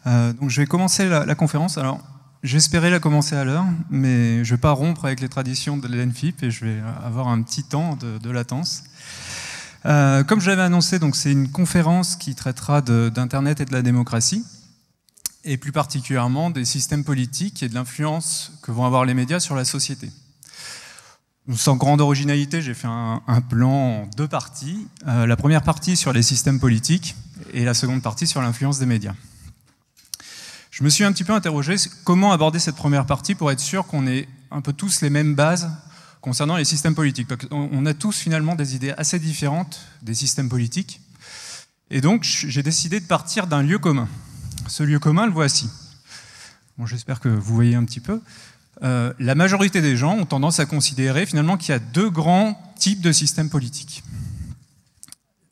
Donc je vais commencer la conférence. Alors, j'espérais la commencer à l'heure, mais je ne vais pas rompre avec les traditions de l'ENFIP et je vais avoir un petit temps de latence. Comme je l'avais annoncé, c'est une conférence qui traitera d'Internet et de la démocratie, et plus particulièrement des systèmes politiques et de l'influence que vont avoir les médias sur la société. Sans grande originalité, j'ai fait un plan en deux parties. La première partie sur les systèmes politiques et la seconde partie sur l'influence des médias. Je me suis un petit peu interrogé comment aborder cette première partie pour être sûr qu'on ait un peu tous les mêmes bases concernant les systèmes politiques. On a tous finalement des idées assez différentes des systèmes politiques. Et donc j'ai décidé de partir d'un lieu commun. Ce lieu commun, le voici. Bon, j'espère que vous voyez un petit peu. La majorité des gens ont tendance à considérer finalement qu'il y a deux grands types de systèmes politiques.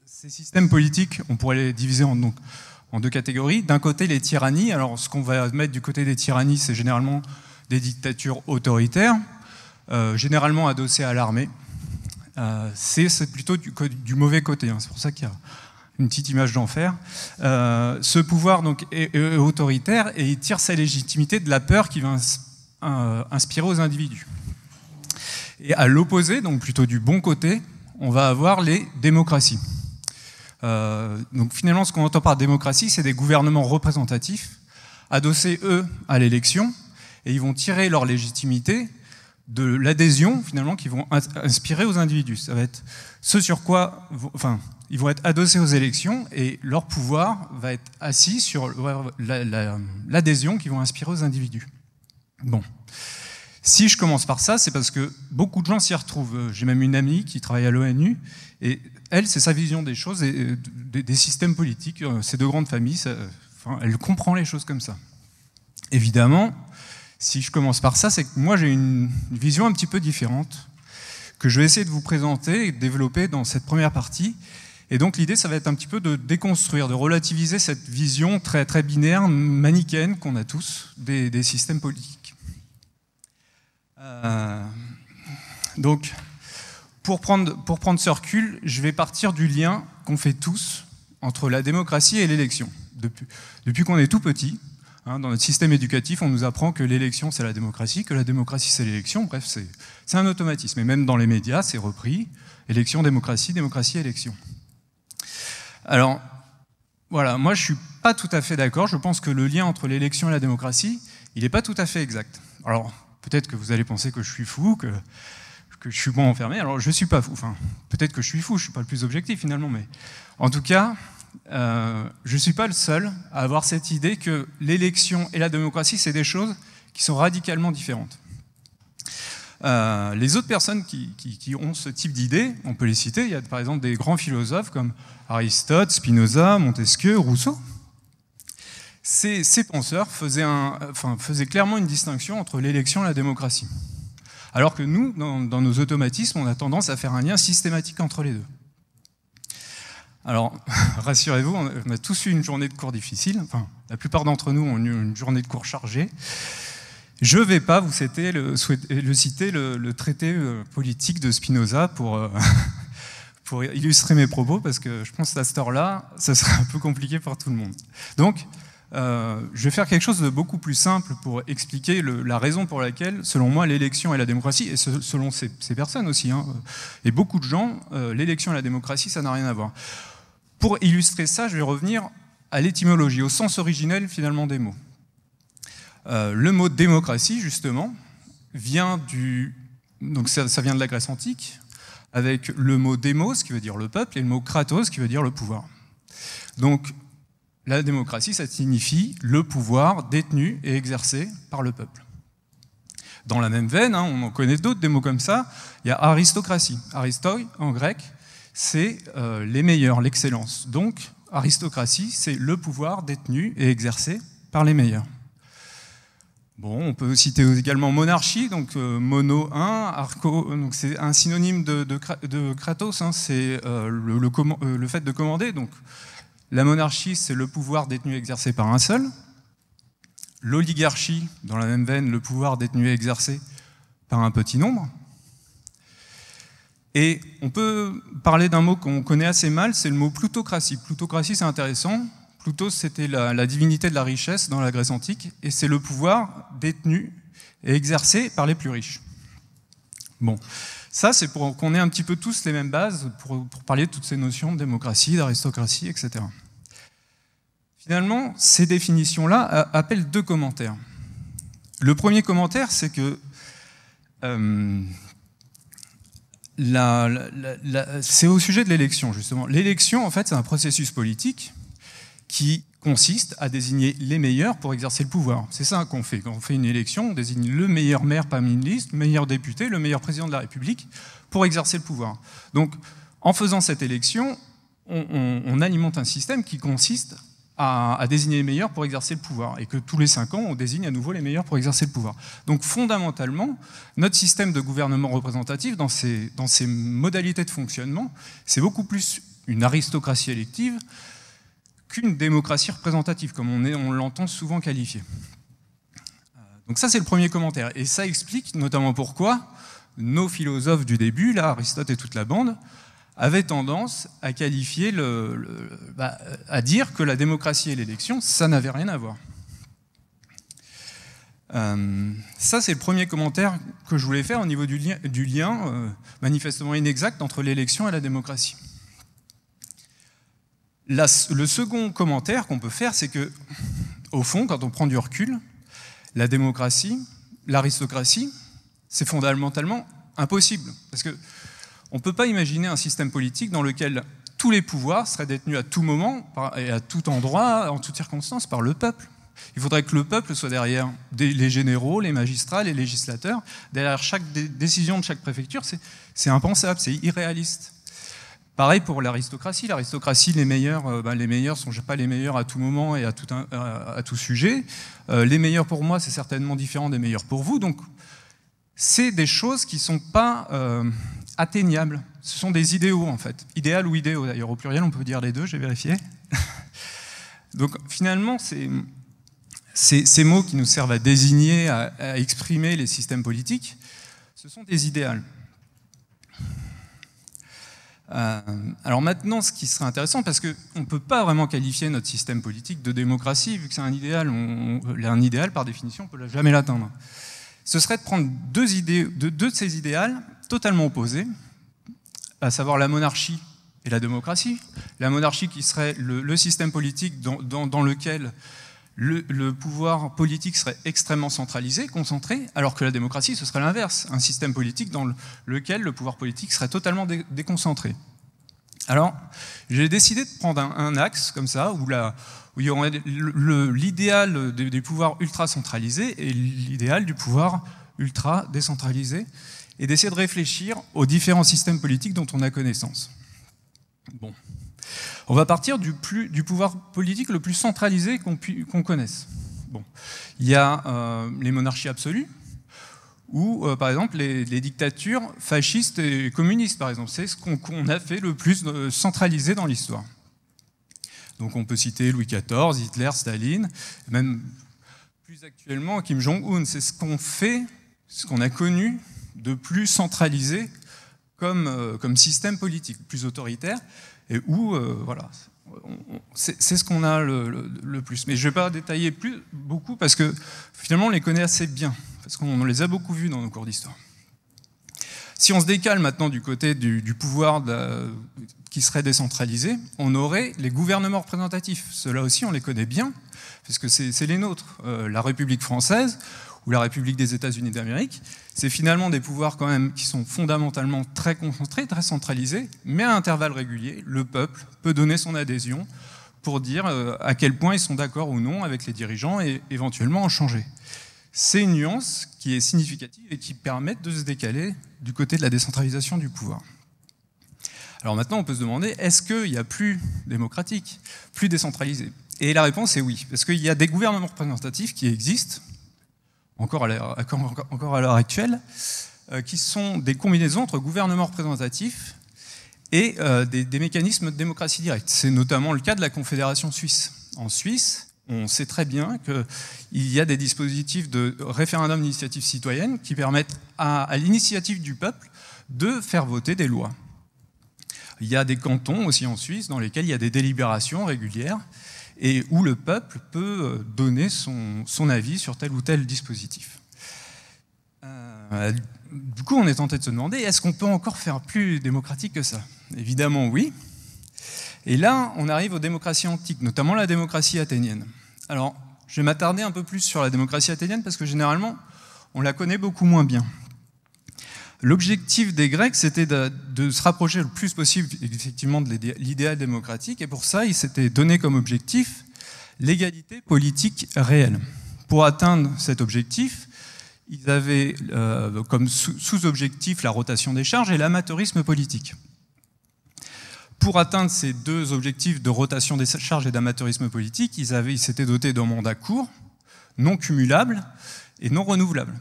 Ces systèmes politiques, on pourrait les diviser en deux catégories. D'un côté, les tyrannies. Alors, ce qu'on va mettre du côté des tyrannies, c'est généralement des dictatures autoritaires, généralement adossées à l'armée. C'est plutôt du mauvais côté. C'est pour ça qu'il y a une petite image d'enfer. Ce pouvoir est autoritaire et il tire sa légitimité de la peur qui va inspirer aux individus. Et à l'opposé, donc plutôt du bon côté, on va avoir les démocraties. Donc finalement, ce qu'on entend par démocratie, c'est des gouvernements représentatifs, adossés, eux, à l'élection, et ils vont tirer leur légitimité de l'adhésion, finalement, qu'ils vont inspirer aux individus. Ça va être ce sur quoi... ils vont être adossés aux élections, et leur pouvoir va être assis sur l'adhésion qu'ils vont inspirer aux individus. Bon. Si je commence par ça, c'est parce que beaucoup de gens s'y retrouvent. J'ai même une amie qui travaille à l'ONU, et elle, c'est sa vision des choses, et des systèmes politiques, ces deux grandes familles, elle comprend les choses comme ça. Évidemment, si je commence par ça, c'est que moi j'ai une vision un petit peu différente, que je vais essayer de vous présenter et de développer dans cette première partie. Et donc l'idée, ça va être un petit peu de déconstruire, de relativiser cette vision très, très binaire, manichéenne qu'on a tous des systèmes politiques. Donc, pour prendre ce recul, je vais partir du lien qu'on fait tous entre la démocratie et l'élection. Depuis qu'on est tout petit, dans notre système éducatif, on nous apprend que l'élection c'est la démocratie, que la démocratie c'est l'élection, bref, c'est un automatisme. Et même dans les médias, c'est repris, élection, démocratie, démocratie, élection. Alors, voilà, moi je suis pas tout à fait d'accord, je pense que le lien entre l'élection et la démocratie, il n'est pas tout à fait exact. Alors, peut-être que vous allez penser que je suis fou, que je suis bon enfermé. Alors, je ne suis pas fou. Enfin, peut-être que je suis fou, je ne suis pas le plus objectif finalement. Mais en tout cas, je ne suis pas le seul à avoir cette idée que l'élection et la démocratie, c'est des choses qui sont radicalement différentes. Les autres personnes qui ont ce type d'idées, on peut les citer. Il y a par exemple des grands philosophes comme Aristote, Spinoza, Montesquieu, Rousseau. Ces penseurs faisaient clairement une distinction entre l'élection et la démocratie. Alors que nous, dans nos automatismes, on a tendance à faire un lien systématique entre les deux. Alors, rassurez-vous, on a tous eu une journée de cours difficile. Enfin, la plupart d'entre nous ont eu une journée de cours chargée. Je ne vais pas vous citer le traité politique de Spinoza pour illustrer mes propos, parce que je pense qu'à cette heure-là, ça sera un peu compliqué pour tout le monde. Donc, je vais faire quelque chose de beaucoup plus simple pour expliquer la raison pour laquelle, selon moi, l'élection et la démocratie, et selon ces personnes aussi, et beaucoup de gens, l'élection et la démocratie, ça n'a rien à voir. Pour illustrer ça, je vais revenir à l'étymologie, au sens originel finalement des mots. Le mot démocratie, justement, vient donc ça vient de la Grèce antique, avec le mot démos, qui veut dire le peuple, et le mot kratos, qui veut dire le pouvoir. Donc, la démocratie, ça signifie le pouvoir détenu et exercé par le peuple. Dans la même veine, on en connaît d'autres, des mots comme ça, il y a aristocratie. Aristoi, en grec, c'est les meilleurs, l'excellence. Donc, aristocratie, c'est le pouvoir détenu et exercé par les meilleurs. Bon, on peut citer également monarchie, donc mono, un, arco, donc c'est un synonyme de kratos, c'est le fait de commander. Donc, la monarchie, c'est le pouvoir détenu et exercé par un seul. L'oligarchie, dans la même veine, le pouvoir détenu et exercé par un petit nombre. Et on peut parler d'un mot qu'on connaît assez mal, c'est le mot plutocratie. Plutocratie, c'est intéressant. Plutos, c'était la divinité de la richesse dans la Grèce antique, et c'est le pouvoir détenu et exercé par les plus riches. Bon, ça c'est pour qu'on ait un petit peu tous les mêmes bases pour parler de toutes ces notions de démocratie, d'aristocratie, etc. Finalement, ces définitions-là appellent 2 commentaires. Le premier commentaire, c'est que c'est au sujet de l'élection, justement. L'élection, en fait, c'est un processus politique qui consiste à désigner les meilleurs pour exercer le pouvoir. C'est ça qu'on fait. Quand on fait une élection, on désigne le meilleur maire parmi une liste, le meilleur député, le meilleur président de la République pour exercer le pouvoir. Donc, en faisant cette élection, on alimente un système qui consiste à désigner les meilleurs pour exercer le pouvoir, et que tous les 5 ans, on désigne à nouveau les meilleurs pour exercer le pouvoir. Donc fondamentalement, notre système de gouvernement représentatif, dans ses modalités de fonctionnement, c'est beaucoup plus une aristocratie élective qu'une démocratie représentative, comme on l'entend souvent qualifier. Donc ça, c'est le premier commentaire, et ça explique notamment pourquoi nos philosophes du début, là, Aristote et toute la bande, avait tendance à qualifier, à dire que la démocratie et l'élection, ça n'avait rien à voir. Ça, c'est le premier commentaire que je voulais faire au niveau du lien manifestement inexact entre l'élection et la démocratie. Le second commentaire qu'on peut faire, c'est que, au fond, quand on prend du recul, la démocratie, l'aristocratie, c'est fondamentalement impossible. Parce que on ne peut pas imaginer un système politique dans lequel tous les pouvoirs seraient détenus à tout moment et à tout endroit, en toutes circonstances, par le peuple. Il faudrait que le peuple soit derrière les généraux, les magistrats, les législateurs. Derrière chaque décision de chaque préfecture, c'est impensable, c'est irréaliste. Pareil pour l'aristocratie. L'aristocratie, les meilleurs ne sont pas les meilleurs à tout moment et à tout sujet. Les meilleurs pour moi, c'est certainement différent des meilleurs pour vous. Donc, c'est des choses qui ne sont pas atteignables. Ce sont des idéaux, en fait. Idéal ou idéaux, d'ailleurs. Au pluriel, on peut dire les deux, j'ai vérifié. Donc, finalement, ces mots qui nous servent à désigner, à exprimer les systèmes politiques, ce sont des idéals. Alors maintenant, ce qui serait intéressant, parce qu'on ne peut pas vraiment qualifier notre système politique de démocratie, vu que c'est un idéal, un idéal, par définition, on ne peut jamais l'atteindre. Ce serait de prendre deux de ces idéals totalement opposés, à savoir la monarchie et la démocratie. La monarchie qui serait le système politique dans lequel le pouvoir politique serait extrêmement centralisé, concentré, alors que la démocratie, ce serait l'inverse, un système politique dans lequel le pouvoir politique serait totalement déconcentré. Alors, j'ai décidé de prendre un axe comme ça, où il y aurait l'idéal des pouvoirs ultra centralisés et l'idéal du pouvoir ultra décentralisé, et d'essayer de réfléchir aux différents systèmes politiques dont on a connaissance. Bon. On va partir du pouvoir politique le plus centralisé qu'on connaisse. Bon. Il y a les monarchies absolues, ou par exemple les dictatures fascistes et communistes, par exemple. C'est ce qu'on a fait le plus centralisé dans l'histoire. Donc on peut citer Louis XIV, Hitler, Staline, même plus actuellement Kim Jong-un. C'est ce qu'on a connu de plus centralisé comme système politique, plus autoritaire, et où, voilà, c'est ce qu'on a le plus. Mais je ne vais pas détailler beaucoup, parce que finalement on les connaît assez bien, parce qu'on les a beaucoup vus dans nos cours d'histoire. Si on se décale maintenant du côté du pouvoir qui serait décentralisé, on aurait les gouvernements représentatifs. Ceux-là aussi, on les connaît bien, parce que c'est les nôtres. La République française ou la République des États-Unis d'Amérique, c'est finalement des pouvoirs quand même qui sont fondamentalement très concentrés, très centralisés, mais à intervalles réguliers, le peuple peut donner son adhésion pour dire à quel point ils sont d'accord ou non avec les dirigeants et éventuellement en changer. C'est une nuance qui est significative et qui permet de se décaler du côté de la décentralisation du pouvoir. Alors maintenant, on peut se demander, est-ce qu'il y a plus démocratique, plus décentralisé? Et la réponse est oui, parce qu'il y a des gouvernements représentatifs qui existent, encore à l'heure actuelle, qui sont des combinaisons entre gouvernements représentatifs et des mécanismes de démocratie directe. C'est notamment le cas de la Confédération suisse. En Suisse, on sait très bien qu'il y a des dispositifs de référendum d'initiative citoyenne qui permettent à l'initiative du peuple de faire voter des lois. Il y a des cantons aussi en Suisse dans lesquels il y a des délibérations régulières et où le peuple peut donner son avis sur tel ou tel dispositif. Du coup, on est tenté de se demander, est-ce qu'on peut encore faire plus démocratique que ça? Évidemment, oui. Et là, on arrive aux démocraties antiques, notamment la démocratie athénienne. Alors, je vais m'attarder un peu plus sur la démocratie athénienne parce que généralement, on la connaît beaucoup moins bien. L'objectif des Grecs, c'était de se rapprocher le plus possible, effectivement, de l'idéal démocratique, et pour ça, ils s'étaient donné comme objectif l'égalité politique réelle. Pour atteindre cet objectif, ils avaient comme sous-objectif la rotation des charges et l'amateurisme politique. Pour atteindre ces deux objectifs de rotation des charges et d'amateurisme politique, ils s'étaient dotés d'un mandat court, non cumulable et non renouvelable.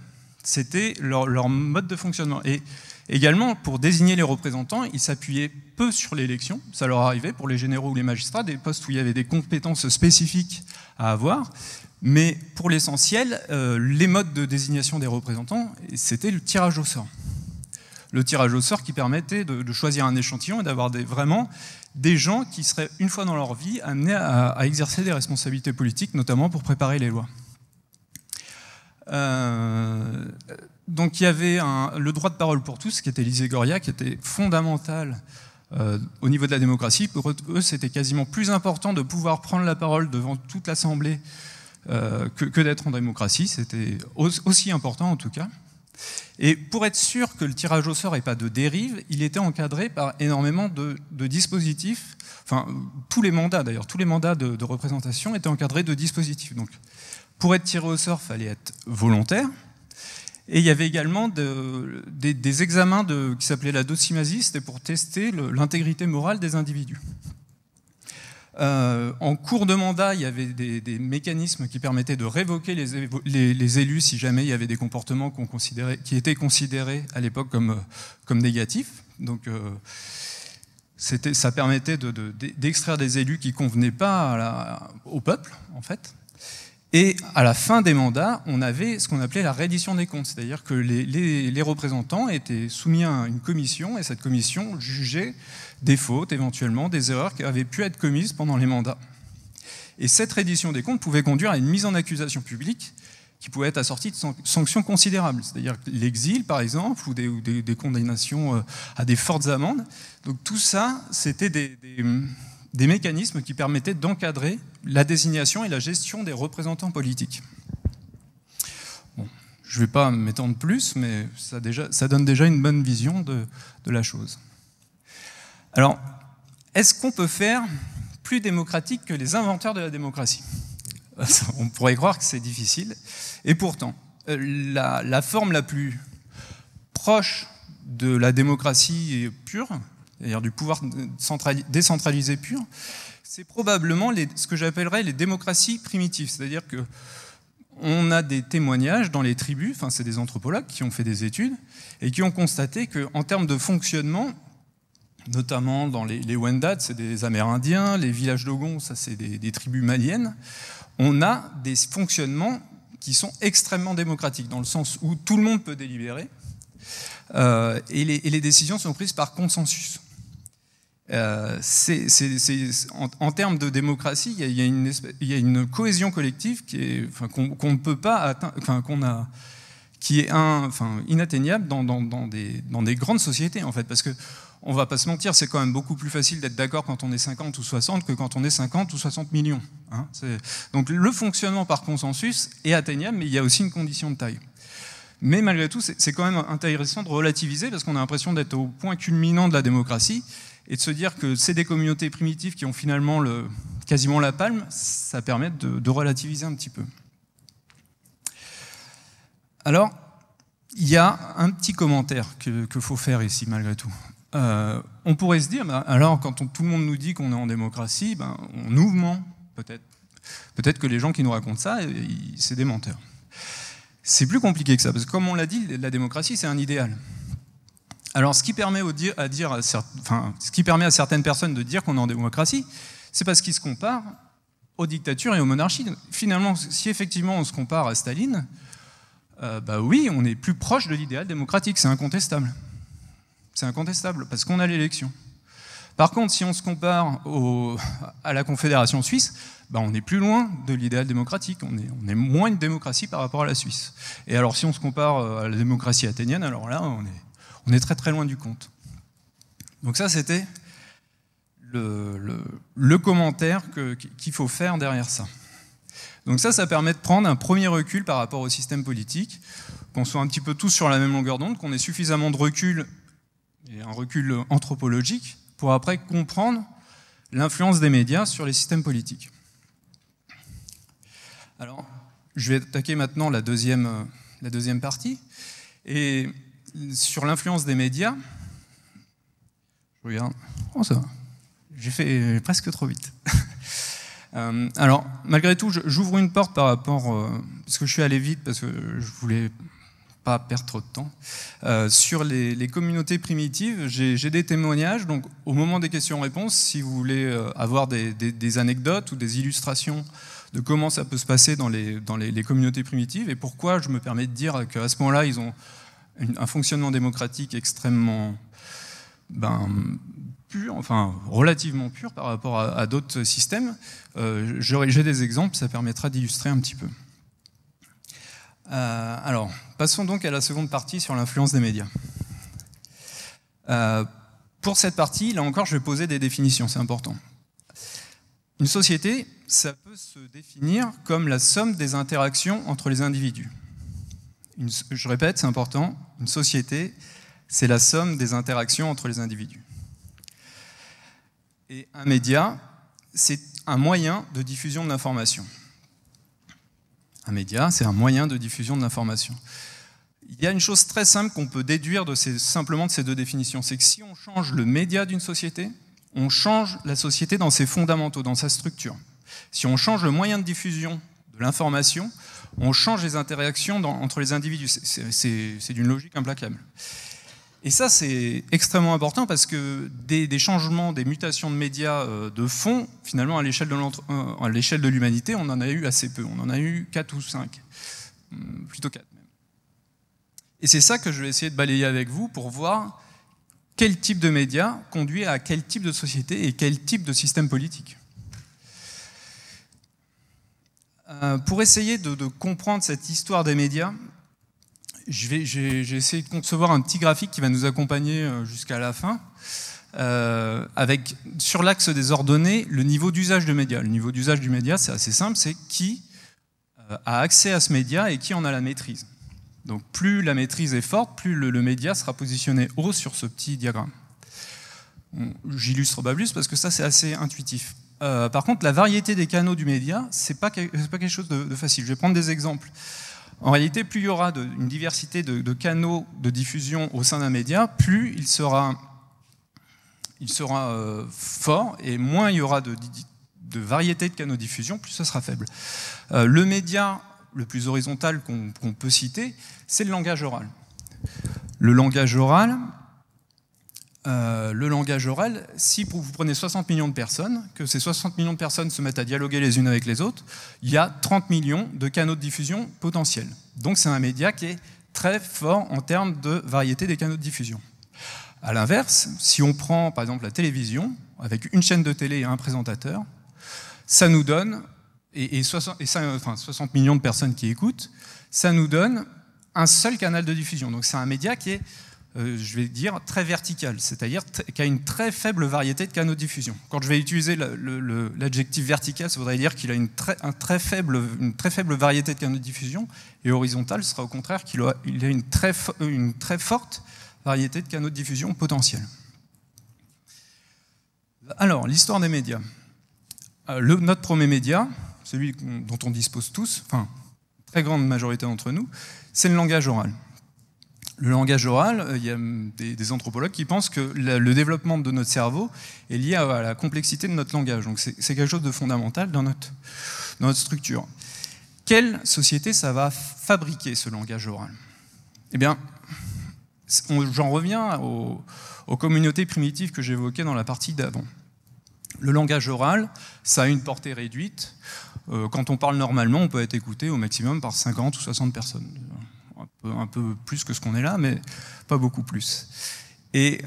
C'était leur mode de fonctionnement. Et également, pour désigner les représentants, ils s'appuyaient peu sur l'élection. Ça leur arrivait, pour les généraux ou les magistrats, des postes où il y avait des compétences spécifiques à avoir. Mais pour l'essentiel, les modes de désignation des représentants, c'était le tirage au sort. Le tirage au sort qui permettait de choisir un échantillon et d'avoir vraiment des gens qui seraient, une fois dans leur vie, amenés à exercer des responsabilités politiques, notamment pour préparer les lois. Donc il y avait le droit de parole pour tous, qui était l'iségoria, qui était fondamental au niveau de la démocratie. Pour eux, c'était quasiment plus important de pouvoir prendre la parole devant toute l'Assemblée que d'être en démocratie. C'était aussi important, en tout cas. Et pour être sûr que le tirage au sort n'ait pas de dérive, il était encadré par énormément de dispositifs, enfin tous les mandats d'ailleurs, tous les mandats de représentation étaient encadrés de dispositifs. Donc, pour être tiré au sort, il fallait être volontaire. Et il y avait également des examens qui s'appelaient la docimasie, c'était pour tester l'intégrité morale des individus. En cours de mandat, il y avait des mécanismes qui permettaient de révoquer les élus si jamais il y avait des comportements qui étaient considérés à l'époque comme négatifs. Donc, ça permettait d'extraire des élus qui ne convenaient pas au peuple, en fait. Et à la fin des mandats, on avait ce qu'on appelait la reddition des comptes, c'est-à-dire que les représentants étaient soumis à une commission, et cette commission jugeait des fautes, éventuellement, des erreurs qui avaient pu être commises pendant les mandats. Et cette reddition des comptes pouvait conduire à une mise en accusation publique qui pouvait être assortie de sanctions considérables, c'est-à-dire l'exil, par exemple, ou des condamnations à des fortes amendes. Donc tout ça, c'était des mécanismes qui permettaient d'encadrer la désignation et la gestion des représentants politiques. Bon, je ne vais pas m'étendre plus, mais ça donne déjà une bonne vision de la chose. Alors, est-ce qu'on peut faire plus démocratique que les inventeurs de la démocratie? On pourrait croire que c'est difficile, et pourtant, la forme la plus proche de la démocratie pure, c'est-à-dire du pouvoir décentralisé pur, c'est probablement ce que j'appellerais les démocraties primitives. C'est-à-dire qu'on a des témoignages dans les tribus, enfin c'est des anthropologues qui ont fait des études, et qui ont constaté qu'en termes de fonctionnement, notamment dans les Wendat, c'est des Amérindiens, les villages Dogon, ça c'est des tribus maliennes, on a des fonctionnements qui sont extrêmement démocratiques, dans le sens où tout le monde peut délibérer, et les décisions sont prises par consensus. En termes de démocratie, il y a une cohésion collective qu'on ne peut pas atteindre, qui est inatteignable dans des grandes sociétés, en fait, parce que on va pas se mentir, c'est quand même beaucoup plus facile d'être d'accord quand on est 50 ou 60 que quand on est 50 ou 60 millions. Hein. Donc le fonctionnement par consensus est atteignable, mais il y a aussi une condition de taille. Mais malgré tout, c'est quand même intéressant de relativiser, parce qu'on a l'impression d'être au point culminant de la démocratie, et de se dire que c'est des communautés primitives qui ont finalement quasiment la palme, ça permet de relativiser un petit peu. Alors, il y a un petit commentaire qu'il faut faire ici, malgré tout. On pourrait se dire, alors quand tout le monde nous dit qu'on est en démocratie, on nous ment, peut-être. Peut-être que les gens qui nous racontent ça, c'est des menteurs. C'est plus compliqué que ça, parce que comme on l'a dit, la démocratie, c'est un idéal. Alors, ce qui permet à certaines personnes de dire qu'on est en démocratie, c'est parce qu'ils se comparent aux dictatures et aux monarchies. Finalement, si effectivement on se compare à Staline, oui, on est plus proche de l'idéal démocratique, c'est incontestable. C'est incontestable, parce qu'on a l'élection. Par contre, si on se compare à la Confédération suisse, ben on est plus loin de l'idéal démocratique, on est moins une démocratie par rapport à la Suisse. Et alors si on se compare à la démocratie athénienne, alors là on est très très loin du compte. Donc ça c'était le commentaire qu'il faut faire derrière ça. Donc ça permet de prendre un premier recul par rapport au système politique, qu'on soit un petit peu tous sur la même longueur d'onde, qu'on ait suffisamment de recul, et un recul anthropologique, pour après comprendre l'influence des médias sur les systèmes politiques. Alors, je vais attaquer maintenant la deuxième partie. Et sur l'influence des médias, je regarde, oh ça va, j'ai fait presque trop vite. Alors, malgré tout, j'ouvre une porte par rapport, parce que je suis allé vite, parce que je voulais pas perdre trop de temps. Sur les communautés primitives, j'ai des témoignages, donc au moment des questions-réponses, si vous voulez avoir des anecdotes ou des illustrations de comment ça peut se passer dans les communautés primitives, et pourquoi je me permets de dire qu'à ce moment-là, ils ont un fonctionnement démocratique extrêmement pur, enfin relativement pur par rapport à d'autres systèmes. J'ai des exemples, ça permettra d'illustrer un petit peu. Alors, passons donc à la seconde partie sur l'influence des médias. Pour cette partie, là encore, je vais poser des définitions, c'est important. Une société, ça peut se définir comme la somme des interactions entre les individus. Je répète, c'est important, une société, c'est la somme des interactions entre les individus. Et un média, c'est un moyen de diffusion de l'information. Un média, c'est un moyen de diffusion de l'information. Il y a une chose très simple qu'on peut déduire simplement de ces deux définitions, c'est que si on change le média d'une société, on change la société dans ses fondamentaux, dans sa structure. Si on change le moyen de diffusion de l'information, on change les interactions entre les individus. C'est d'une logique implacable. Et ça, c'est extrêmement important parce que des changements, des mutations de médias de fond, finalement, à l'échelle de l'humanité, on en a eu assez peu. On en a eu 4 ou 5, plutôt 4 même. Et c'est ça que je vais essayer de balayer avec vous pour voir quel type de médias conduit à quel type de société et quel type de système politique. Pour essayer de comprendre cette histoire des médias, j'ai essayé de concevoir un petit graphique qui va nous accompagner jusqu'à la fin, avec sur l'axe des ordonnées le niveau d'usage de médias. Le niveau d'usage du média, c'est assez simple, c'est qui a accès à ce média et qui en a la maîtrise. Donc plus la maîtrise est forte, plus le média sera positionné haut sur ce petit diagramme. J'illustre pas plus parce que ça c'est assez intuitif. Par contre, la variété des canaux du média, c'est pas quelque chose de facile. Je vais prendre des exemples. En réalité, plus il y aura une diversité de canaux de diffusion au sein d'un média, plus il sera fort, et moins il y aura de variété de canaux de diffusion, plus ce sera faible. Le média le plus horizontal qu'on peut citer, c'est le langage oral. Le langage oral, si vous prenez 60 millions de personnes, que ces 60 millions de personnes se mettent à dialoguer les unes avec les autres, il y a 30 millions de canaux de diffusion potentiels. Donc c'est un média qui est très fort en termes de variété des canaux de diffusion. A l'inverse, si on prend par exemple la télévision, avec une chaîne de télé et un présentateur, ça nous donne, 60 millions de personnes qui écoutent, ça nous donne un seul canal de diffusion. Donc c'est un média qui est, je vais dire, très vertical, c'est-à-dire qui a une très faible variété de canaux de diffusion. Quand je vais utiliser l'adjectif vertical, ça voudrait dire qu'il a une très faible variété de canaux de diffusion, et horizontal ce sera au contraire qu'il a une très forte variété de canaux de diffusion potentiels. Alors, l'histoire des médias. Notre premier média, celui dont on dispose tous, enfin, très grande majorité d'entre nous, c'est le langage oral. Le langage oral, il y a des anthropologues qui pensent que le développement de notre cerveau est lié à la complexité de notre langage. Donc c'est quelque chose de fondamental dans notre structure. Quelle société ça va fabriquer, ce langage oral? Eh bien, j'en reviens aux communautés primitives que j'évoquais dans la partie d'avant. Le langage oral, ça a une portée réduite. Quand on parle normalement, on peut être écouté au maximum par 50 ou 60 personnes. Un peu plus que ce qu'on est là, mais pas beaucoup plus. Et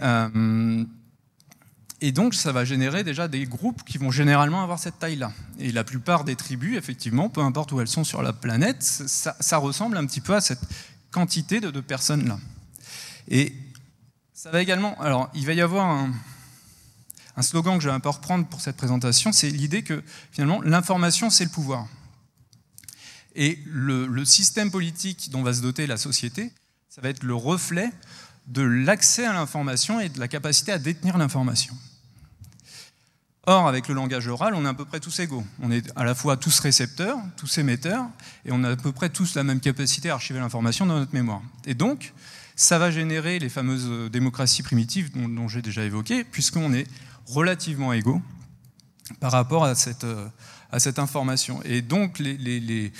Et donc, ça va générer déjà des groupes qui vont généralement avoir cette taille-là. Et la plupart des tribus, effectivement, peu importe où elles sont sur la planète, ça ressemble un petit peu à cette quantité de personnes-là. Et ça va également... Alors, il va y avoir un slogan que je vais un peu reprendre pour cette présentation, c'est l'idée que, finalement, l'information, c'est le pouvoir. Et le système politique dont va se doter la société, ça va être le reflet de l'accès à l'information et de la capacité à détenir l'information. Or, avec le langage oral, on est à peu près tous égaux. On est à la fois tous récepteurs, tous émetteurs, et on a à peu près tous la même capacité à archiver l'information dans notre mémoire. Et donc, ça va générer les fameuses démocraties primitives dont j'ai déjà évoqué, puisqu'on est relativement égaux par rapport à cette information. Et donc, les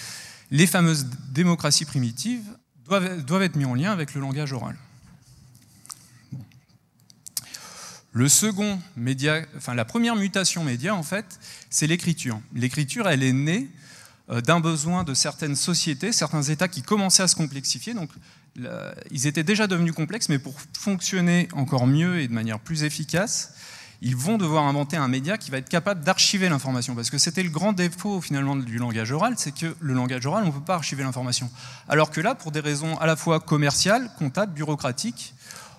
fameuses démocraties primitives doivent être mises en lien avec le langage oral. Le second média, enfin la première mutation média, en fait, c'est l'écriture. L'écriture, elle est née d'un besoin de certaines sociétés, certains États qui commençaient à se complexifier. Donc, ils étaient déjà devenus complexes, mais pour fonctionner encore mieux et de manière plus efficace, ils vont devoir inventer un média qui va être capable d'archiver l'information. Parce que c'était le grand défaut, finalement, du langage oral, c'est que le langage oral, on ne peut pas archiver l'information. Alors que là, pour des raisons à la fois commerciales, comptables, bureaucratiques,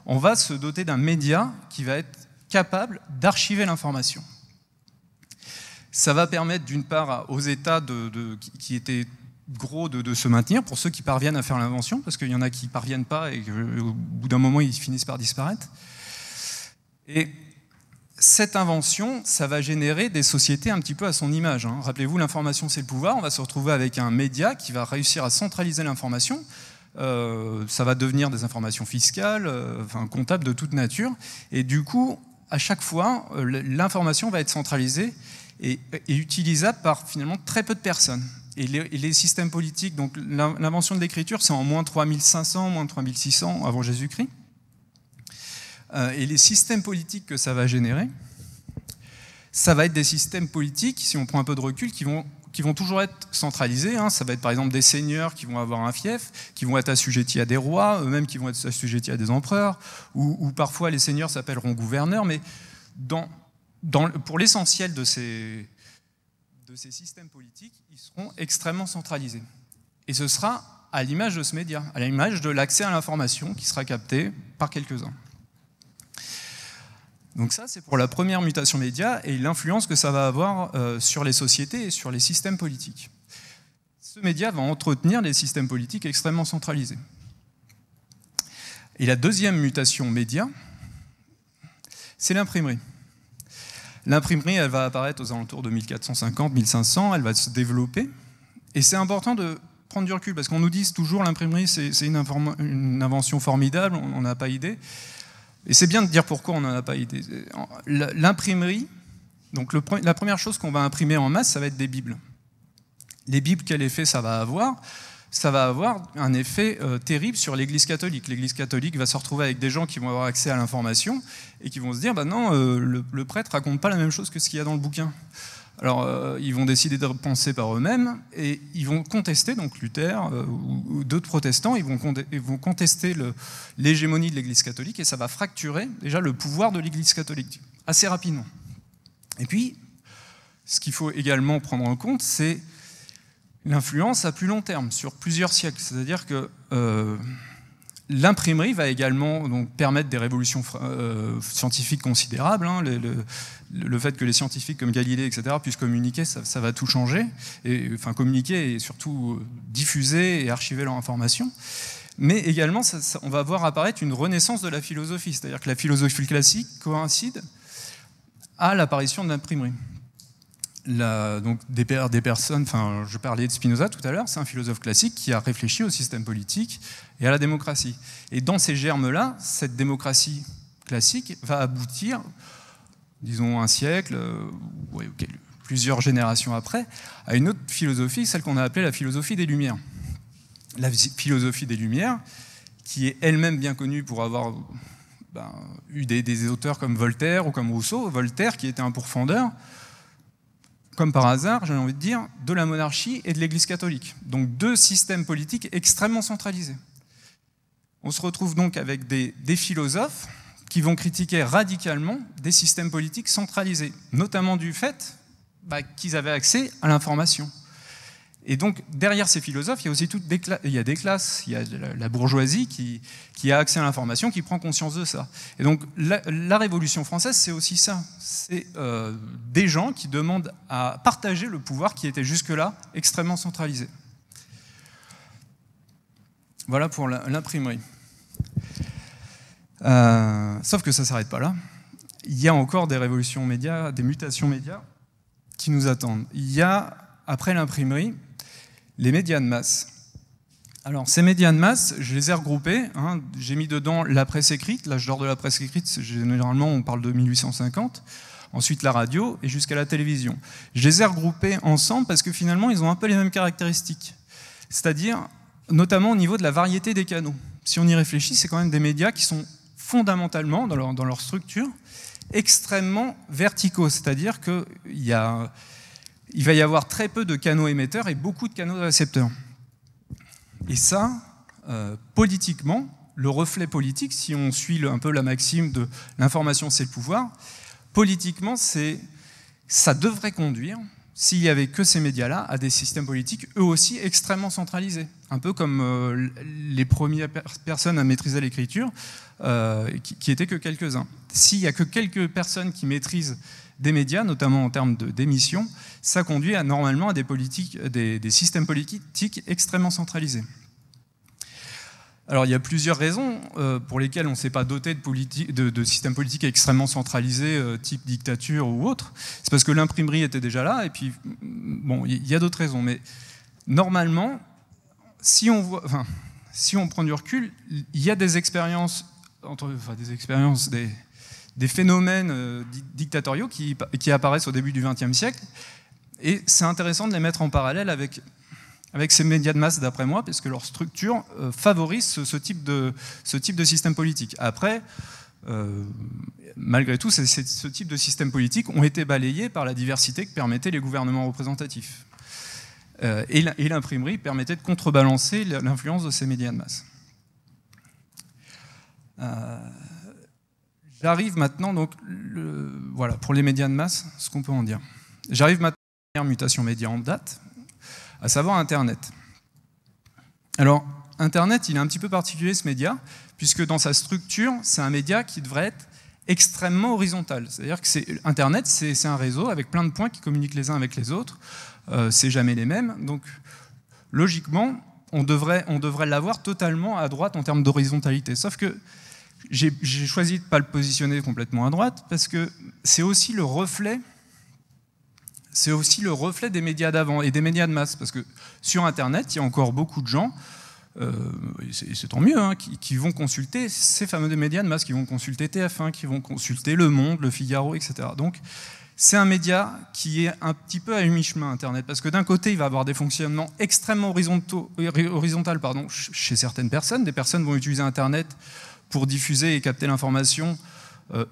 on va se doter d'un média qui va être capable d'archiver l'information. Ça va permettre d'une part aux États qui étaient gros de se maintenir, pour ceux qui parviennent à faire l'invention, parce qu'il y en a qui ne parviennent pas et qu'au bout d'un moment ils finissent par disparaître. Et cette invention, ça va générer des sociétés un petit peu à son image. Rappelez-vous, l'information c'est le pouvoir, on va se retrouver avec un média qui va réussir à centraliser l'information. Ça va devenir des informations fiscales, comptables de toute nature, et du coup, à chaque fois, l'information va être centralisée et utilisable par finalement très peu de personnes. Et les systèmes politiques, donc l'invention de l'écriture, c'est en moins 3500, moins 3600 avant Jésus-Christ. Et les systèmes politiques que ça va générer, ça va être des systèmes politiques, si on prend un peu de recul, qui vont toujours être centralisés. Ça va être par exemple des seigneurs qui vont avoir un fief, qui vont être assujettis à des rois, eux-mêmes qui vont être assujettis à des empereurs, ou parfois les seigneurs s'appelleront gouverneurs, mais pour l'essentiel de ces systèmes politiques, ils seront extrêmement centralisés. Et ce sera à l'image de ce média, à l'image de l'accès à l'information qui sera capté par quelques-uns. Donc ça, c'est pour la première mutation média et l'influence que ça va avoir sur les sociétés et sur les systèmes politiques. Ce média va entretenir les systèmes politiques extrêmement centralisés. Et la deuxième mutation média, c'est l'imprimerie. L'imprimerie, elle va apparaître aux alentours de 1450-1500, elle va se développer. Et c'est important de prendre du recul, parce qu'on nous dit toujours l'imprimerie, c'est une invention formidable, on n'a pas idée. Et c'est bien de dire pourquoi on n'en a pas idée. L'imprimerie, donc la première chose qu'on va imprimer en masse, ça va être des bibles. Les bibles, quel effet ça va avoir? Ça va avoir un effet terrible sur l'Église catholique. L'Église catholique va se retrouver avec des gens qui vont avoir accès à l'information et qui vont se dire, bah non, le prêtre raconte pas la même chose que ce qu'il y a dans le bouquin. Alors, ils vont décider de penser par eux-mêmes et ils vont contester, donc Luther ou d'autres protestants, ils vont contester l'hégémonie de l'Église catholique et ça va fracturer déjà le pouvoir de l'Église catholique assez rapidement. Et puis, ce qu'il faut également prendre en compte, c'est l'influence à plus long terme, sur plusieurs siècles. C'est-à-dire que l'imprimerie va également donc, permettre des révolutions scientifiques considérables. Le fait que les scientifiques comme Galilée, etc., puissent communiquer, ça va tout changer. Enfin, communiquer et surtout diffuser et archiver leur information. Mais également, on va voir apparaître une renaissance de la philosophie. C'est-à-dire que la philosophie classique coïncide à l'apparition de l'imprimerie. Donc des personnes, enfin, je parlais de Spinoza tout à l'heure, c'est un philosophe classique qui a réfléchi au système politique et à la démocratie. Et dans ces germes-là, cette démocratie classique va aboutir, disons un siècle, plusieurs générations après, à une autre philosophie, celle qu'on a appelée la philosophie des Lumières. La philosophie des Lumières, qui est elle-même bien connue pour avoir eu des auteurs comme Voltaire ou comme Rousseau. Voltaire, qui était un pourfendeur, comme par hasard, j'ai envie de dire, de la monarchie et de l'Église catholique. Donc deux systèmes politiques extrêmement centralisés. On se retrouve donc avec des philosophes qui vont critiquer radicalement des systèmes politiques centralisés, notamment du fait qu'ils avaient accès à l'information. Et donc, derrière ces philosophes, il y a aussi il y a des classes, il y a la bourgeoisie qui a accès à l'information, qui prend conscience de ça. Et donc, la Révolution française, c'est aussi ça. C'est des gens qui demandent à partager le pouvoir qui était jusque-là extrêmement centralisé. Voilà pour l'imprimerie. Sauf que ça ne s'arrête pas là. Il y a encore des révolutions médias, des mutations médias qui nous attendent. Il y a, après l'imprimerie, les médias de masse. Alors, ces médias de masse, je les ai regroupés. J'ai mis dedans la presse écrite. L'âge d'or de la presse écrite, généralement, on parle de 1850. Ensuite, la radio et jusqu'à la télévision. Je les ai regroupés ensemble parce que finalement, ils ont un peu les mêmes caractéristiques. C'est-à-dire, notamment au niveau de la variété des canaux. Si on y réfléchit, c'est quand même des médias qui sont fondamentalement, dans leur structure, extrêmement verticaux. C'est-à-dire qu'il va y avoir très peu de canaux émetteurs et beaucoup de canaux récepteurs. Et ça, politiquement, le reflet politique, si on suit un peu la maxime de l'information c'est le pouvoir, politiquement, ça devrait conduire, s'il n'y avait que ces médias-là, à des systèmes politiques eux aussi extrêmement centralisés. Un peu comme les premières personnes à maîtriser l'écriture, qui étaient que quelques-uns. S'il n'y a que quelques personnes qui maîtrisent des médias, notamment en termes d'émissions, ça conduit normalement à des systèmes politiques extrêmement centralisés. Alors il y a plusieurs raisons pour lesquelles on ne s'est pas doté de systèmes politiques extrêmement centralisés, type dictature ou autre. C'est parce que l'imprimerie était déjà là, et puis, bon, il y a d'autres raisons. Mais normalement, si on prend du recul, il y a des expériences, des phénomènes dictatoriaux qui apparaissent au début du XXe siècle, et c'est intéressant de les mettre en parallèle avec ces médias de masse, d'après moi, parce que leur structure favorise ce type de système politique. Après, malgré tout, ce type de système politique ont été balayés par la diversité que permettaient les gouvernements représentatifs. Et l'imprimerie permettait de contrebalancer l'influence de ces médias de masse. J'arrive maintenant, donc, voilà, pour les médias de masse, ce qu'on peut en dire. J'arrive maintenant à la première mutation média en date, à savoir Internet. Alors, Internet, il est un petit peu particulier, ce média, puisque dans sa structure, c'est un média qui devrait être extrêmement horizontal. C'est-à-dire que Internet, c'est un réseau avec plein de points qui communiquent les uns avec les autres. C'est jamais les mêmes. Donc, logiquement, on devrait l'avoir totalement à droite en termes d'horizontalité. Sauf que j'ai choisi de ne pas le positionner complètement à droite, parce que c'est aussi le reflet des médias d'avant et des médias de masse. Parce que sur Internet, il y a encore beaucoup de gens, et c'est tant mieux, qui vont consulter ces fameux médias de masse, qui vont consulter TF1, qui vont consulter Le Monde, Le Figaro, etc. Donc, c'est un média qui est un petit peu à mi-chemin, Internet, parce que d'un côté, il va avoir des fonctionnements extrêmement horizontal, chez certaines personnes. Des personnes vont utiliser Internet pour diffuser et capter l'information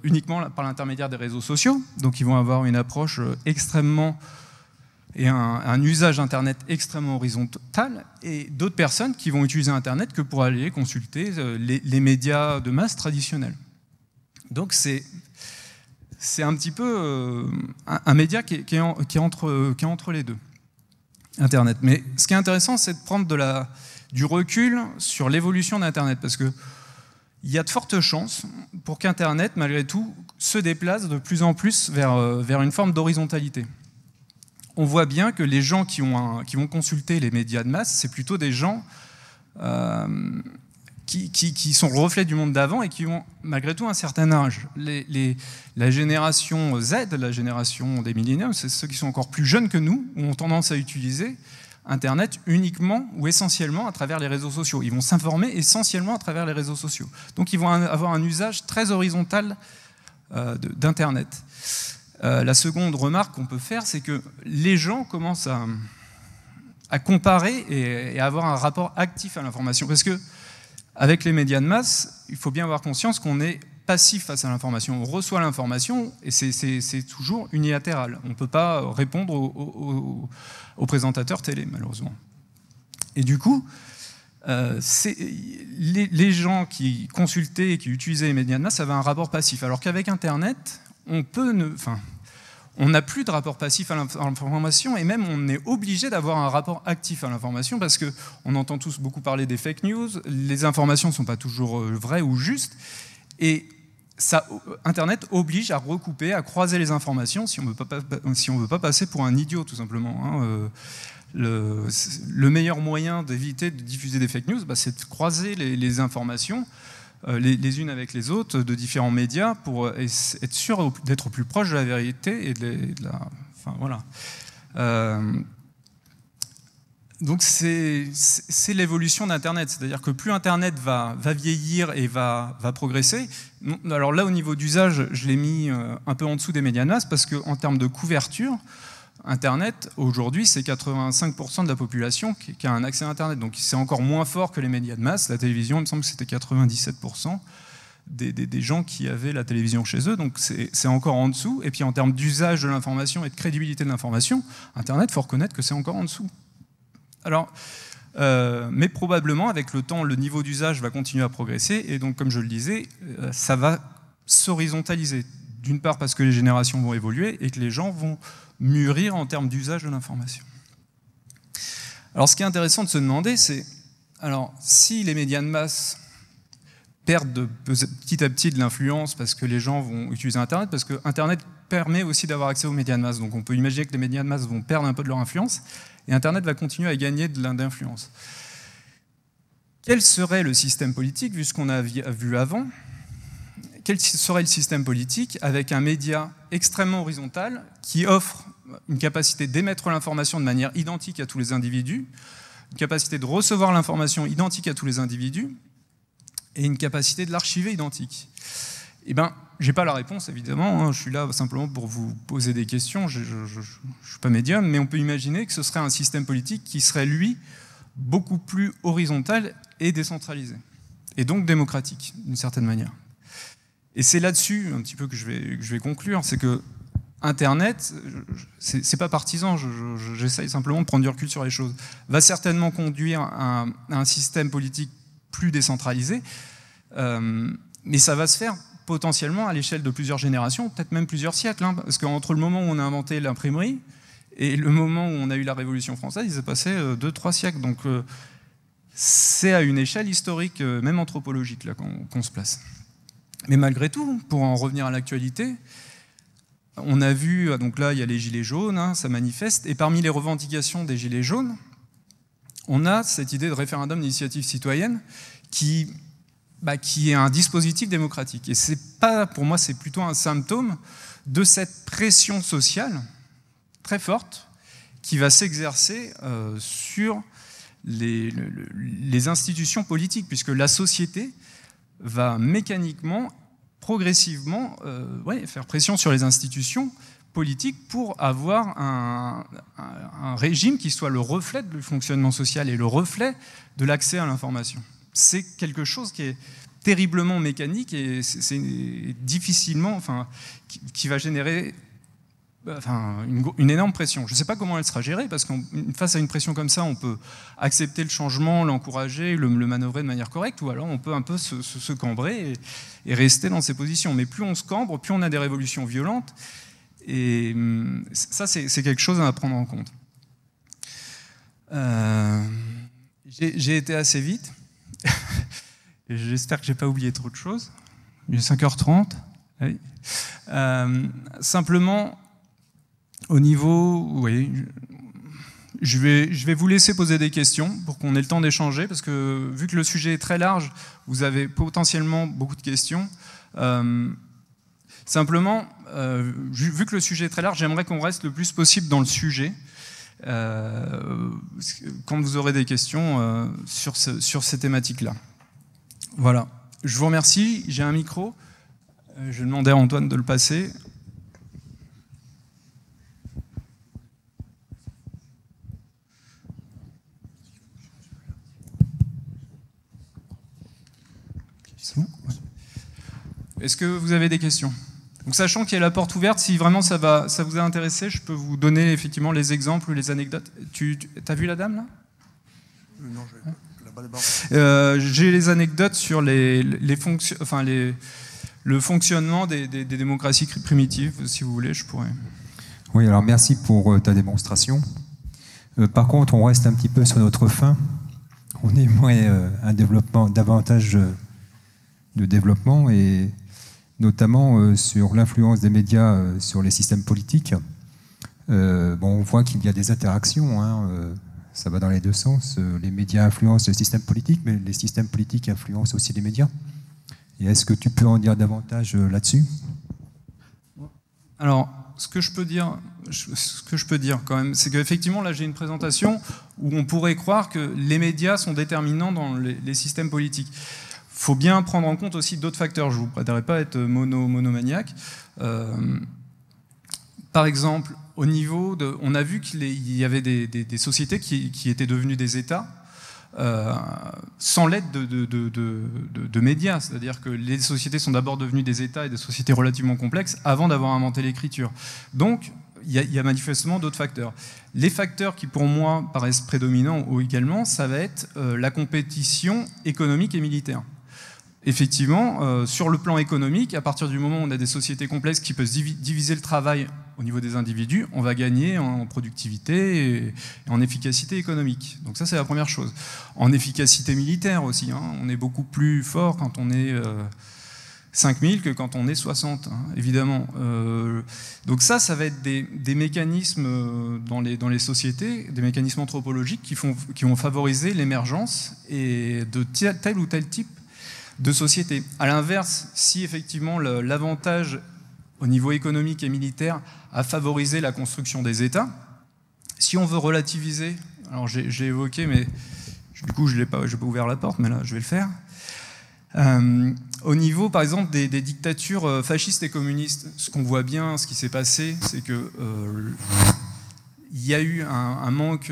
uniquement par l'intermédiaire des réseaux sociaux. Donc ils vont avoir une approche extrêmement et un usage d'Internet extrêmement horizontal, et d'autres personnes qui vont utiliser Internet que pour aller consulter les médias de masse traditionnels. Donc c'est un petit peu un média qui est entre les deux, Internet. Mais ce qui est intéressant, c'est de prendre du recul sur l'évolution d'Internet, parce que il y a de fortes chances pour qu'Internet, malgré tout, se déplace de plus en plus vers une forme d'horizontalité. On voit bien que les gens qui vont consulter les médias de masse, c'est plutôt des gens qui sont le reflet du monde d'avant et qui ont, malgré tout, un certain âge. La génération Z, la génération des milléniaux, c'est ceux qui sont encore plus jeunes que nous, ont tendance à utiliser Internet uniquement ou essentiellement à travers les réseaux sociaux. Ils vont s'informer essentiellement à travers les réseaux sociaux. Donc ils vont avoir un usage très horizontal d'Internet. La seconde remarque qu'on peut faire, c'est que les gens commencent à comparer et à avoir un rapport actif à l'information. Parce que avec les médias de masse, il faut bien avoir conscience qu'on est passif face à l'information. On reçoit l'information et c'est toujours unilatéral. On ne peut pas répondre aux présentateurs télé, malheureusement. Et du coup, les gens qui consultaient et qui utilisaient les médias de masse avaient un rapport passif, alors qu'avec Internet, on n'a plus de rapport passif à l'information, et même on est obligé d'avoir un rapport actif à l'information, parce qu'on entend tous beaucoup parler des fake news, les informations ne sont pas toujours vraies ou justes, et Internet oblige à recouper, à croiser les informations si on ne veut pas passer pour un idiot, tout simplement. Hein. Le meilleur moyen d'éviter de diffuser des fake news, c'est de croiser les informations les unes avec les autres de différents médias pour être sûr d'être au plus proche de la vérité et enfin, voilà. Donc c'est l'évolution d'Internet, c'est-à-dire que plus Internet va vieillir et va progresser. Alors là, au niveau d'usage, je l'ai mis un peu en dessous des médias de masse parce qu'en termes de couverture, Internet, aujourd'hui, c'est 85% de la population qui a un accès à Internet. Donc c'est encore moins fort que les médias de masse. La télévision, il me semble que c'était 97% des gens qui avaient la télévision chez eux. Donc c'est encore en dessous. Et puis en termes d'usage de l'information et de crédibilité de l'information, Internet, il faut reconnaître que c'est encore en dessous. Alors, mais probablement, avec le temps, le niveau d'usage va continuer à progresser. Et donc, comme je le disais, ça va s'horizontaliser. D'une part parce que les générations vont évoluer et que les gens vont mûrir en termes d'usage de l'information. Alors ce qui est intéressant de se demander, c'est, alors si les médias de masse perdent petit à petit de l'influence parce que les gens vont utiliser Internet, parce que Internet permet aussi d'avoir accès aux médias de masse, donc on peut imaginer que les médias de masse vont perdre un peu de leur influence, et Internet va continuer à gagner de l'influence. Quel serait le système politique, vu ce qu'on a vu avant? Quel serait le système politique avec un média extrêmement horizontal qui offre une capacité d'émettre l'information de manière identique à tous les individus, une capacité de recevoir l'information identique à tous les individus et une capacité de l'archiver identique? Eh bien, je n'ai pas la réponse, évidemment, hein, je suis là simplement pour vous poser des questions, je ne suis pas médium, mais on peut imaginer que ce serait un système politique qui serait, lui, beaucoup plus horizontal et décentralisé, et donc démocratique, d'une certaine manière. Et c'est là-dessus, un petit peu, que je vais conclure, c'est que Internet, c'est pas partisan, j'essaye simplement de prendre du recul sur les choses, va certainement conduire à un système politique plus décentralisé, mais ça va se faire potentiellement à l'échelle de plusieurs générations, peut-être même plusieurs siècles, hein, parce qu'entre le moment où on a inventé l'imprimerie et le moment où on a eu la Révolution française, il s'est passé 2-3 siècles, donc c'est à une échelle historique, même anthropologique, là, qu'on se place. Mais malgré tout, pour en revenir à l'actualité, on a vu, donc là il y a les gilets jaunes, hein, ça manifeste, et parmi les revendications des gilets jaunes, on a cette idée de référendum d'initiative citoyenne qui est un dispositif démocratique. Et c'est pas, pour moi, c'est plutôt un symptôme de cette pression sociale très forte qui va s'exercer sur les institutions politiques, puisque la société va mécaniquement, progressivement, faire pression sur les institutions politiques pour avoir un régime qui soit le reflet du fonctionnement social et le reflet de l'accès à l'information. C'est quelque chose qui est terriblement mécanique et c'est difficilement, enfin, qui va générer une énorme pression. Je ne sais pas comment elle sera gérée, parce que face à une pression comme ça, on peut accepter le changement, l'encourager, le manœuvrer de manière correcte, ou alors on peut un peu se cambrer et rester dans ses positions. Mais plus on se cambre, plus on a des révolutions violentes, et ça, c'est quelque chose à prendre en compte. J'ai été assez vite. J'espère que je n'ai pas oublié trop de choses. Il est 5h30. Oui. Simplement, au niveau... Oui, je vais vous laisser poser des questions pour qu'on ait le temps d'échanger, parce que vu que le sujet est très large, vous avez potentiellement beaucoup de questions. Simplement, vu que le sujet est très large, j'aimerais qu'on reste le plus possible dans le sujet. Quand vous aurez des questions sur ces thématiques-là. Voilà. Je vous remercie. J'ai un micro. Je vais demander à Antoine de le passer. C'est bon ? Est-ce que vous avez des questions ? Donc, sachant qu'il y a la porte ouverte, si vraiment ça vous a intéressé, je peux vous donner effectivement les exemples ou les anecdotes. Tu as vu la dame là ? Non, je vais pas. J'ai les anecdotes sur le fonctionnement des démocraties primitives, si vous voulez, je pourrais. Oui, alors merci pour ta démonstration. Par contre, on reste un petit peu sur notre fin. On aimerait un développement, davantage de développement, et notamment sur l'influence des médias sur les systèmes politiques. On voit qu'il y a des interactions, hein, ça va dans les deux sens. Les médias influencent le système politique, mais les systèmes politiques influencent aussi les médias. Et est-ce que tu peux en dire davantage là-dessus? Alors, ce que je peux dire quand même, c'est qu'effectivement, là, j'ai une présentation où on pourrait croire que les médias sont déterminants dans les systèmes politiques. Il faut bien prendre en compte aussi d'autres facteurs. Je ne vous prétendrai pas être monomaniaque. Par exemple, au niveau on a vu qu'il y avait des sociétés qui étaient devenues des États sans l'aide de médias. C'est-à-dire que les sociétés sont d'abord devenues des États et des sociétés relativement complexes avant d'avoir inventé l'écriture. Donc, il y a manifestement d'autres facteurs. Les facteurs qui, pour moi, paraissent prédominants également, ça va être la compétition économique et militaire. Effectivement, sur le plan économique, à partir du moment où on a des sociétés complexes qui peuvent diviser le travail au niveau des individus, on va gagner en productivité et en efficacité économique. Donc ça, c'est la première chose. En efficacité militaire aussi, hein, on est beaucoup plus fort quand on est 5000 que quand on est 60, hein, évidemment. Donc ça va être des mécanismes dans les sociétés, des mécanismes anthropologiques qui vont favoriser l'émergence de tel ou tel type de société. À l'inverse, si effectivement l'avantage au niveau économique et militaire a favorisé la construction des États, si on veut relativiser, alors j'ai évoqué, mais du coup je n'ai pas ouvert la porte, mais là je vais le faire. Au niveau, par exemple, des dictatures fascistes et communistes, ce qu'on voit bien, ce qui s'est passé, c'est que il y a eu un manque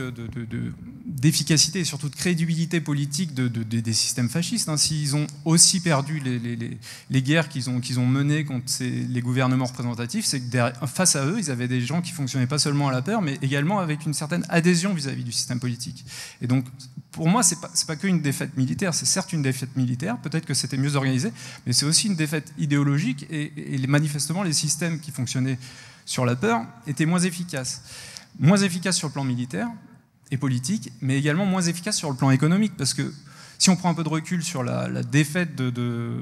d'efficacité et surtout de crédibilité politique des systèmes fascistes. Hein. S'ils ont aussi perdu les guerres qu'ils ont menées contre les gouvernements représentatifs, c'est que face à eux, ils avaient des gens qui fonctionnaient pas seulement à la peur, mais également avec une certaine adhésion vis-à-vis du système politique. Et donc, pour moi, c'est pas qu'une défaite militaire, c'est certes une défaite militaire, peut-être que c'était mieux organisé, mais c'est aussi une défaite idéologique, et manifestement, les systèmes qui fonctionnaient sur la peur étaient moins efficaces. Moins efficace sur le plan militaire et politique, mais également moins efficace sur le plan économique, parce que si on prend un peu de recul sur la défaite de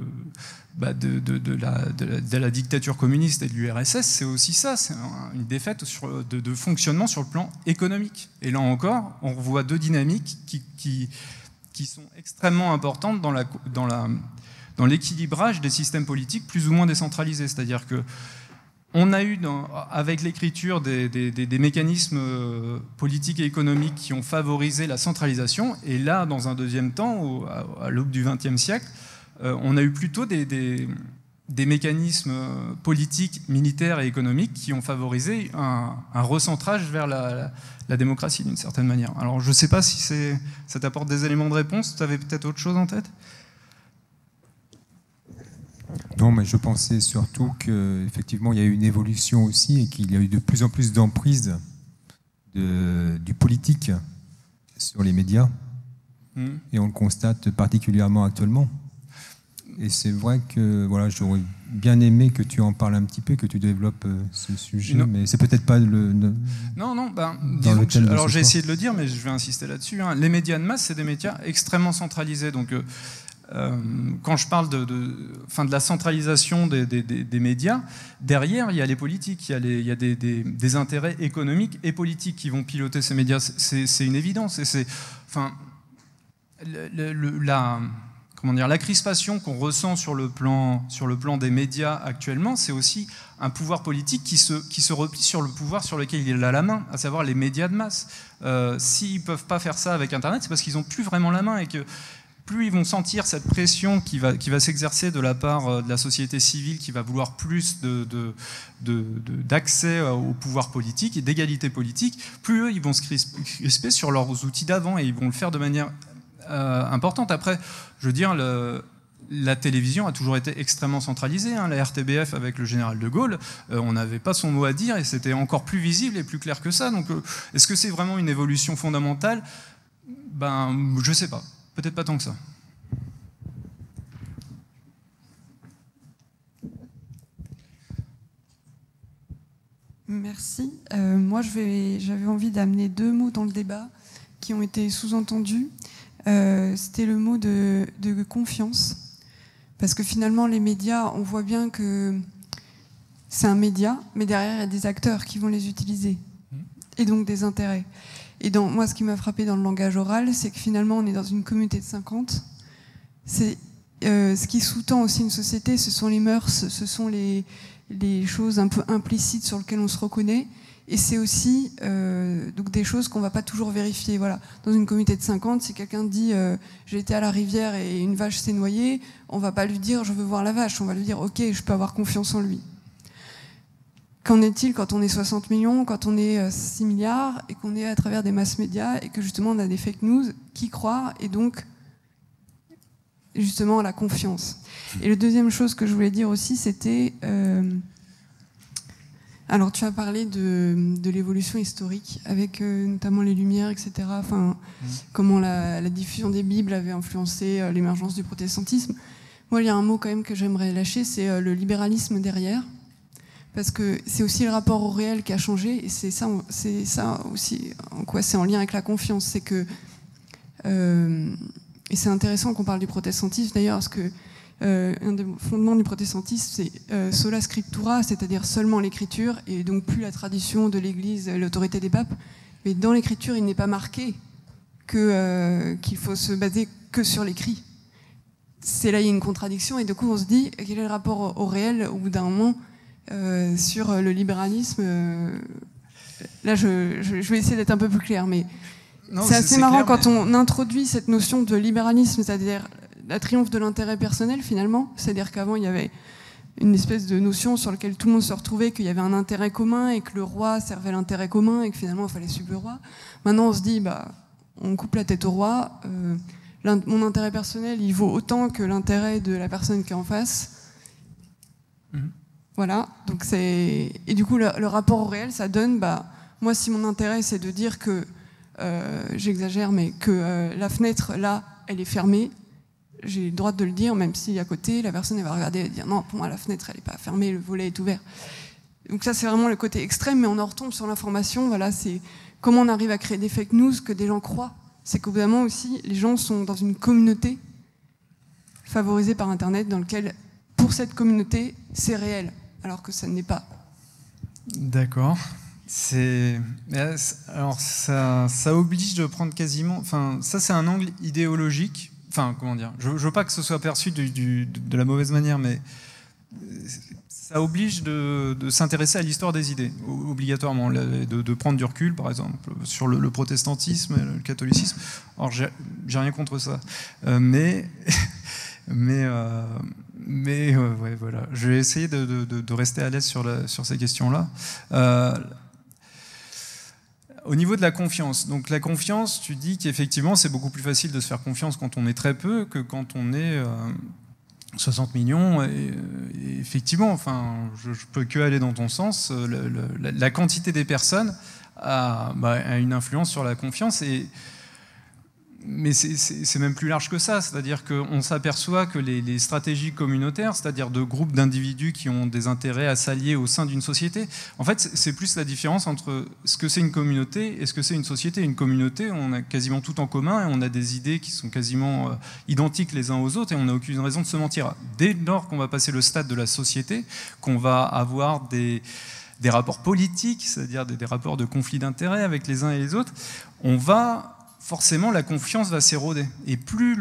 la dictature communiste et de l'URSS, c'est aussi ça, c'est une défaite de fonctionnement sur le plan économique. Et là encore, on revoit deux dynamiques qui sont extrêmement importantes dans l'équilibrage des systèmes politiques plus ou moins décentralisés, c'est-à-dire que on a eu, avec l'écriture, des mécanismes politiques et économiques qui ont favorisé la centralisation. Et là, dans un deuxième temps, à l'aube du XXe siècle, on a eu plutôt des mécanismes politiques, militaires et économiques qui ont favorisé un recentrage vers la démocratie, d'une certaine manière. Alors, je ne sais pas si ça t'apporte des éléments de réponse. Tu avais peut-être autre chose en tête ? Non, mais je pensais surtout qu'effectivement, il y a eu une évolution aussi et qu'il y a eu de plus en plus d'emprise du politique sur les médias. Et on le constate particulièrement actuellement. Et c'est vrai que voilà, j'aurais bien aimé que tu en parles un petit peu, que tu développes ce sujet, mais c'est peut-être pas alors j'ai essayé de le dire, mais je vais insister là-dessus. Hein. Les médias de masse, c'est des médias extrêmement centralisés. Donc, quand je parle de la centralisation des médias, derrière, il y a les politiques, il y a des intérêts économiques et politiques qui vont piloter ces médias. C'est une évidence. Et la crispation qu'on ressent sur le plan des médias actuellement, c'est aussi un pouvoir politique qui se replie sur le pouvoir sur lequel il a la main, à savoir les médias de masse. S'ils ne peuvent pas faire ça avec Internet, c'est parce qu'ils n'ont plus vraiment la main et que plus ils vont sentir cette pression qui va s'exercer de la part de la société civile qui va vouloir plus d'accès au pouvoir politique et d'égalité politique, plus eux, ils vont se crisper sur leurs outils d'avant et ils vont le faire de manière importante. Après, je veux dire, la télévision a toujours été extrêmement centralisée. Hein. La RTBF avec le général de Gaulle, on n'avait pas son mot à dire et c'était encore plus visible et plus clair que ça. Donc, est-ce que c'est vraiment une évolution fondamentale ? Je ne sais pas. peut-être pas tant que ça. Merci. Moi, j'avais envie d'amener 2 mots dans le débat qui ont été sous-entendus. C'était le mot de confiance. Parce que finalement, les médias, on voit bien que c'est un média, mais derrière, il y a des acteurs qui vont les utiliser. Et donc des intérêts. Et moi, ce qui m'a frappé dans le langage oral, c'est que finalement, on est dans une communauté de 50. Ce qui sous-tend aussi une société, ce sont les mœurs, ce sont les choses un peu implicites sur lesquelles on se reconnaît. Et c'est aussi donc des choses qu'on ne va pas toujours vérifier. Voilà. Dans une communauté de 50, si quelqu'un dit j'ai été à la rivière et une vache s'est noyée, on ne va pas lui dire je veux voir la vache. On va lui dire ok, je peux avoir confiance en lui. Qu'en est-il quand on est 60 millions, quand on est 6 milliards et qu'on est à travers des masses médias et que justement on a des fake news qui croient et donc justement à la confiance. Et la deuxième chose que je voulais dire aussi, c'était alors tu as parlé de l'évolution historique avec notamment les Lumières, etc. Enfin, comment la diffusion des Bibles avait influencé l'émergence du protestantisme. Moi, il y a un mot quand même que j'aimerais lâcher, c'est le libéralisme derrière. Parce que c'est aussi le rapport au réel qui a changé, et c'est ça aussi en quoi c'est en lien avec la confiance. C'est que, et c'est intéressant qu'on parle du protestantisme d'ailleurs, parce que un des fondements du protestantisme, c'est sola scriptura, c'est-à-dire seulement l'écriture, et donc plus la tradition de l'Église, l'autorité des papes. Mais dans l'écriture, il n'est pas marqué qu'il faut se baser que sur l'écrit. C'est là, il y a une contradiction, et du coup, on se dit, quel est le rapport au réel au bout d'un moment sur le libéralisme, là je vais essayer d'être un peu plus clair, mais c'est assez marrant clair, quand on introduit cette notion de libéralisme, c'est-à-dire la triomphe de l'intérêt personnel finalement, c'est-à-dire qu'avant il y avait une espèce de notion sur laquelle tout le monde se retrouvait, qu'il y avait un intérêt commun et que le roi servait l'intérêt commun et que finalement il fallait suivre le roi. Maintenant on se dit, on coupe la tête au roi, mon intérêt personnel il vaut autant que l'intérêt de la personne qui est en face. Voilà, donc et du coup le rapport au réel, ça donne, moi si mon intérêt c'est de dire que, j'exagère, mais que la fenêtre là, elle est fermée, j'ai le droit de le dire, même si à côté la personne elle va regarder et dire non, pour moi la fenêtre elle est pas fermée, le volet est ouvert. Donc ça c'est vraiment le côté extrême, mais on en retombe sur l'information, voilà, c'est comment on arrive à créer des fake news que des gens croient. C'est qu'au bout d'un moment aussi, les gens sont dans une communauté favorisée par Internet dans laquelle, pour cette communauté, c'est réel. Alors que ça ne l'est pas. D'accord. Alors ça oblige de prendre quasiment... Enfin, ça c'est un angle idéologique. Enfin, comment dire, je veux pas que ce soit perçu de la mauvaise manière, mais ça oblige de s'intéresser à l'histoire des idées, obligatoirement, de prendre du recul, par exemple, sur le protestantisme, le catholicisme. Alors j'ai rien contre ça, mais ouais, voilà. Je vais essayer de rester à l'aise sur ces questions-là. Au niveau de la confiance, donc la confiance, tu dis qu'effectivement c'est beaucoup plus facile de se faire confiance quand on est très peu que quand on est 60 millions. Et effectivement, enfin, je peux que aller dans ton sens. La quantité des personnes a une influence sur la confiance. Mais c'est même plus large que ça, c'est-à-dire qu'on s'aperçoit que les stratégies communautaires, c'est-à-dire de groupes d'individus qui ont des intérêts à s'allier au sein d'une société, en fait c'est plus la différence entre ce que c'est une communauté et ce que c'est une société. Une communauté, on a quasiment tout en commun et on a des idées qui sont quasiment identiques les uns aux autres et on n'a aucune raison de se mentir. Dès lors qu'on va passer le stade de la société, qu'on va avoir des rapports politiques, c'est-à-dire des rapports de conflit d'intérêts avec les uns et les autres, forcément, la confiance va s'éroder. Et plus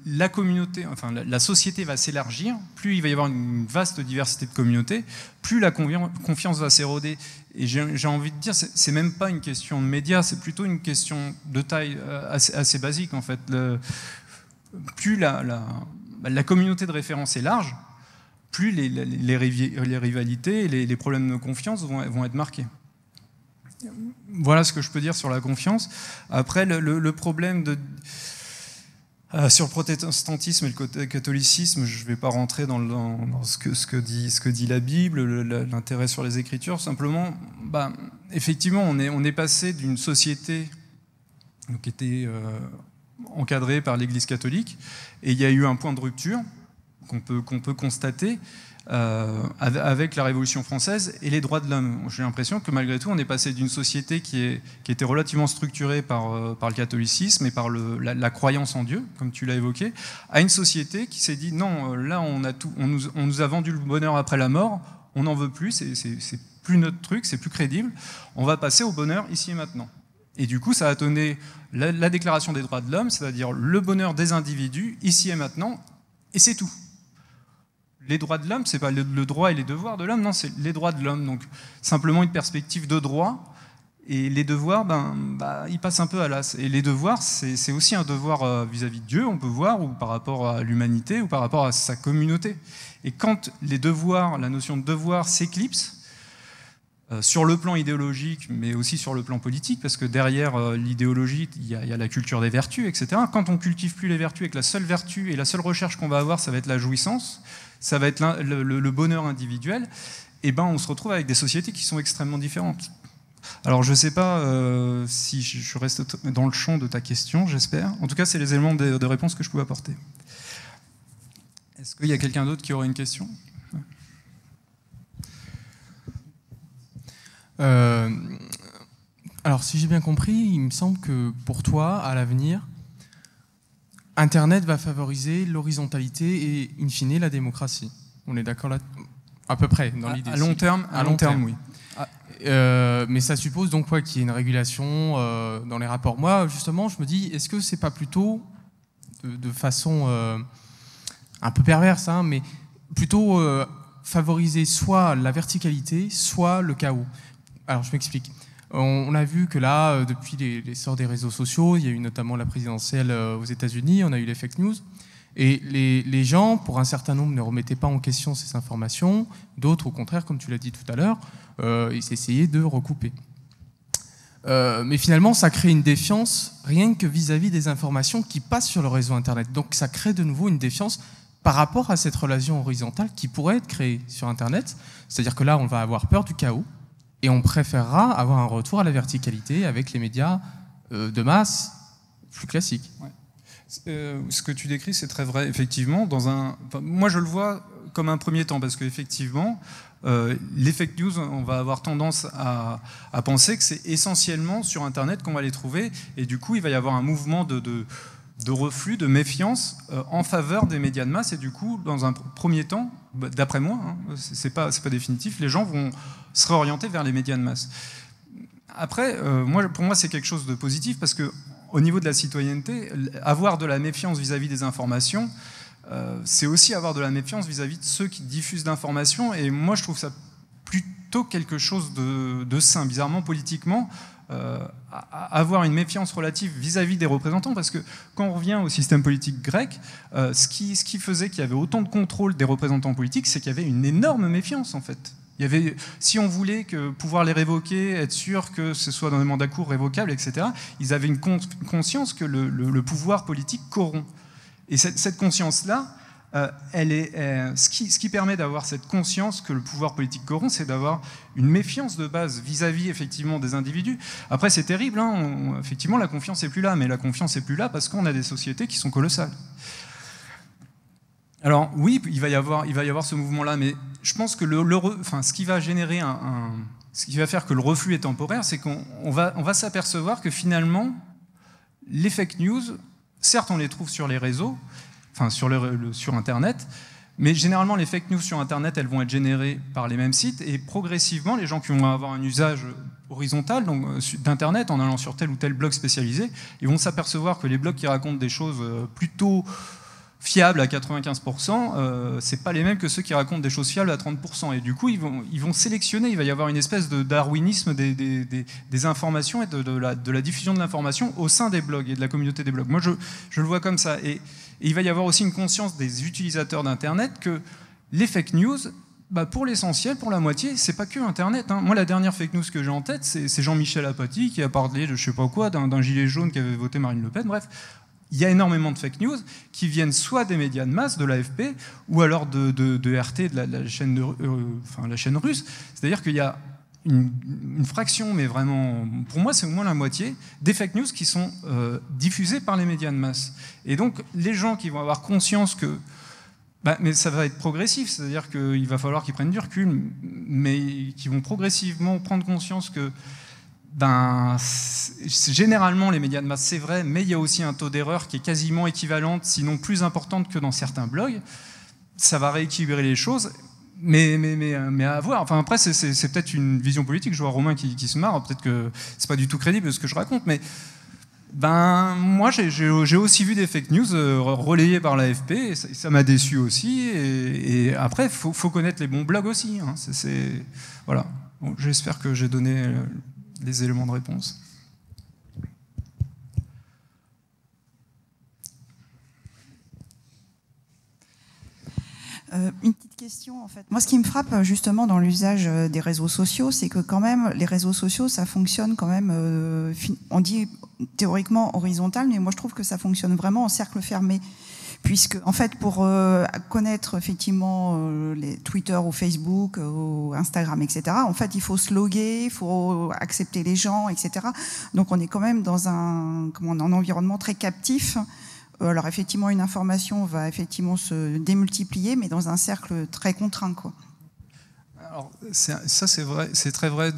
la communauté, enfin la société va s'élargir, plus il va y avoir une vaste diversité de communautés, plus la confiance va s'éroder. Et j'ai envie de dire, c'est même pas une question de médias, c'est plutôt une question de taille assez basique, en fait. Plus la communauté de référence est large, plus les rivalités et les problèmes de confiance vont être marqués. Voilà ce que je peux dire sur la confiance. Après, le problème sur le protestantisme et le catholicisme, je ne vais pas rentrer dans ce que dit la Bible, l'intérêt sur les Écritures. Simplement, effectivement, on est passé d'une société qui était encadré par l'Église catholique. Et il y a eu un point de rupture qu'on peut constater avec la Révolution française et les droits de l'homme. J'ai l'impression que malgré tout, on est passé d'une société qui était relativement structurée par le catholicisme et par la croyance en Dieu, comme tu l'as évoqué, à une société qui s'est dit non, là on nous a vendu le bonheur après la mort, on n'en veut plus, c'est plus notre truc, c'est plus crédible, on va passer au bonheur ici et maintenant. Et du coup, ça a donné la Déclaration des droits de l'homme, c'est-à-dire le bonheur des individus, ici et maintenant, et c'est tout. Les droits de l'homme, c'est pas le droit et les devoirs de l'homme, non, c'est les droits de l'homme. Donc, simplement une perspective de droit, et les devoirs, ils passent un peu à l'as. Et les devoirs, c'est aussi un devoir vis-à-vis de Dieu, on peut voir, ou par rapport à l'humanité, ou par rapport à sa communauté. Et quand les devoirs, la notion de devoir s'éclipse, sur le plan idéologique, mais aussi sur le plan politique, parce que derrière l'idéologie, il y a la culture des vertus, etc. Quand on ne cultive plus les vertus et que la seule vertu et la seule recherche qu'on va avoir, ça va être la jouissance, ça va être le bonheur individuel, et on se retrouve avec des sociétés qui sont extrêmement différentes. Alors je ne sais pas si je reste dans le champ de ta question, j'espère. En tout cas, c'est les éléments de réponse que je pouvais apporter. Est-ce qu'il y a quelqu'un d'autre qui aurait une question ? Alors, si j'ai bien compris, il me semble que pour toi, à l'avenir, Internet va favoriser l'horizontalité et, in fine, la démocratie. On est d'accord là, à peu près, dans l'idée. À long terme, oui. Mais ça suppose donc qu'il y ait une régulation dans les rapports. Moi, justement, je me dis, est-ce que c'est pas plutôt, de façon un peu perverse, mais plutôt favoriser soit la verticalité, soit le chaos. Alors, je m'explique. On a vu que là, depuis l'essor des réseaux sociaux, il y a eu notamment la présidentielle aux États-Unis, on a eu les fake news, et les gens, pour un certain nombre, ne remettaient pas en question ces informations, d'autres, au contraire, comme tu l'as dit tout à l'heure, ils essayaient de recouper. Mais finalement, ça crée une défiance rien que vis-à-vis des informations qui passent sur le réseau Internet. Donc ça crée de nouveau une défiance par rapport à cette relation horizontale qui pourrait être créée sur Internet. C'est-à-dire que là, on va avoir peur du chaos et on préférera avoir un retour à la verticalité avec les médias de masse plus classiques. Ouais. Ce que tu décris, c'est très vrai, effectivement. Moi, je le vois comme un premier temps, parce qu'effectivement, les fake news, on va avoir tendance à penser que c'est essentiellement sur Internet qu'on va les trouver, et du coup, il va y avoir un mouvement de reflux, de méfiance en faveur des médias de masse, et du coup, dans un premier temps, d'après moi, c'est pas définitif, les gens vont se réorienter vers les médias de masse. Après, pour moi, c'est quelque chose de positif, parce que au niveau de la citoyenneté, avoir de la méfiance vis-à-vis des informations, c'est aussi avoir de la méfiance vis-à-vis de ceux qui diffusent d'informations, et moi, je trouve ça plutôt quelque chose de sain, bizarrement, politiquement, avoir une méfiance relative vis-à-vis des représentants, parce que quand on revient au système politique grec, ce qui faisait qu'il y avait autant de contrôle des représentants politiques, c'est qu'il y avait une énorme méfiance, en fait. Si on voulait pouvoir les révoquer, être sûr que ce soit dans des mandats courts révocables, etc., ils avaient une conscience que le pouvoir politique corrompt. Et cette conscience-là, ce qui permet d'avoir cette conscience que le pouvoir politique corrompt, c'est d'avoir une méfiance de base vis-à-vis effectivement des individus. Après, c'est terrible, effectivement, la confiance n'est plus là, mais la confiance n'est plus là parce qu'on a des sociétés qui sont colossales. Alors oui, il va y avoir ce mouvement-là, mais je pense que ce qui va générer ce qui va faire que le reflux est temporaire, c'est qu'on va s'apercevoir que finalement, les fake news, certes, on les trouve sur les réseaux, sur Internet, mais généralement, les fake news sur Internet, elles vont être générées par les mêmes sites, et progressivement, les gens qui vont avoir un usage horizontal d'Internet, en allant sur tel ou tel blog spécialisé, ils vont s'apercevoir que les blogs qui racontent des choses plutôt fiables à 95%, c'est pas les mêmes que ceux qui racontent des choses fiables à 30%. Et du coup, ils vont sélectionner, il va y avoir une espèce de darwinisme des informations et de la diffusion de l'information au sein des blogs et de la communauté des blogs. Moi, je le vois comme ça. Et il va y avoir aussi une conscience des utilisateurs d'Internet que les fake news, pour l'essentiel, pour la moitié, c'est pas que Internet. Moi, la dernière fake news que j'ai en tête, c'est Jean-Michel Apathy qui a parlé de je sais pas quoi, d'un gilet jaune qui avait voté Marine Le Pen, bref. Il y a énormément de fake news qui viennent soit des médias de masse, de l'AFP, ou alors de RT, de la chaîne russe. C'est-à-dire qu'il y a une fraction, mais vraiment, pour moi, c'est au moins la moitié, des fake news qui sont diffusées par les médias de masse. Et donc, les gens qui vont avoir conscience que mais ça va être progressif, c'est-à-dire qu'il va falloir qu'ils prennent du recul, mais qui vont progressivement prendre conscience que généralement les médias de masse c'est vrai, mais il y a aussi un taux d'erreur qui est quasiment équivalente, sinon plus importante que dans certains blogs. Ça va rééquilibrer les choses, mais à voir. Enfin après c'est peut-être une vision politique. Je vois Romain qui se marre, peut-être que c'est pas du tout crédible ce que je raconte, mais moi, j'ai aussi vu des fake news relayées par l'AFP, et ça m'a déçu aussi. Et après, faut connaître les bons blogs aussi. Hein. Voilà. Bon, j'espère que j'ai donné les éléments de réponse. Une petite question en fait. Moi, ce qui me frappe justement dans l'usage des réseaux sociaux, c'est que quand même les réseaux sociaux, ça fonctionne quand même. On dit théoriquement horizontal, mais moi je trouve que ça fonctionne vraiment en cercle fermé, puisque en fait pour connaître effectivement les Twitter ou Facebook ou Instagram, etc. En fait, il faut se loguer, il faut accepter les gens, etc. Donc on est quand même dans un environnement très captif. Alors effectivement, une information va effectivement se démultiplier, mais dans un cercle très contraint, quoi. Alors ça c'est vrai, c'est très vrai.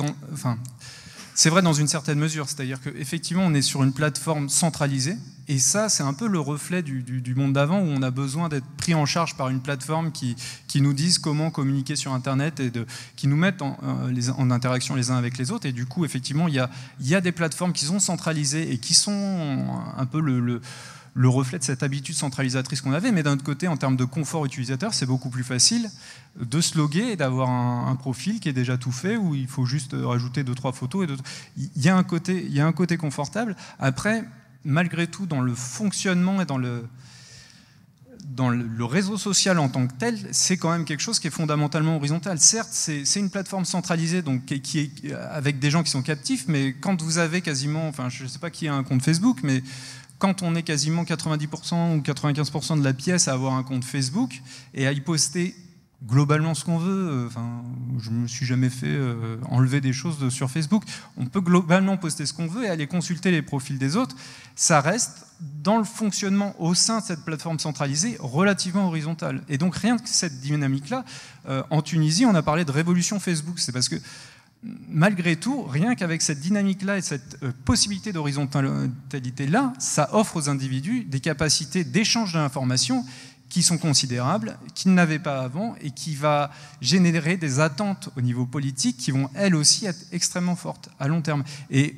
C'est vrai dans une certaine mesure, c'est-à-dire qu'effectivement on est sur une plateforme centralisée, et ça c'est un peu le reflet du monde d'avant où on a besoin d'être pris en charge par une plateforme qui nous dise comment communiquer sur Internet et qui nous mette en interaction les uns avec les autres. Et du coup effectivement il y a des plateformes qui sont centralisées et qui sont un peu le reflet de cette habitude centralisatrice qu'on avait, mais d'un autre côté, en termes de confort utilisateur, c'est beaucoup plus facile de se loguer et d'avoir un profil qui est déjà tout fait, où il faut juste rajouter 2-3 photos. Il y a un côté confortable. Après, malgré tout, dans le fonctionnement et dans le réseau social en tant que tel, c'est quand même quelque chose qui est fondamentalement horizontal. Certes, c'est une plateforme centralisée, donc qui est avec des gens qui sont captifs, mais quand vous avez quasiment, enfin, je ne sais pas qui a un compte Facebook, mais quand on est quasiment 90% ou 95% de la pièce à avoir un compte Facebook et à y poster globalement ce qu'on veut, je me suis jamais fait enlever des choses sur Facebook, on peut globalement poster ce qu'on veut et aller consulter les profils des autres, ça reste dans le fonctionnement au sein de cette plateforme centralisée relativement horizontale. Et donc rien que cette dynamique-là, en Tunisie, on a parlé de révolution Facebook, c'est parce que malgré tout, rien qu'avec cette dynamique-là et cette possibilité d'horizontalité-là, ça offre aux individus des capacités d'échange d'informations qui sont considérables, qu'ils n'avaient pas avant, et qui va générer des attentes au niveau politique qui vont elles aussi être extrêmement fortes à long terme. Et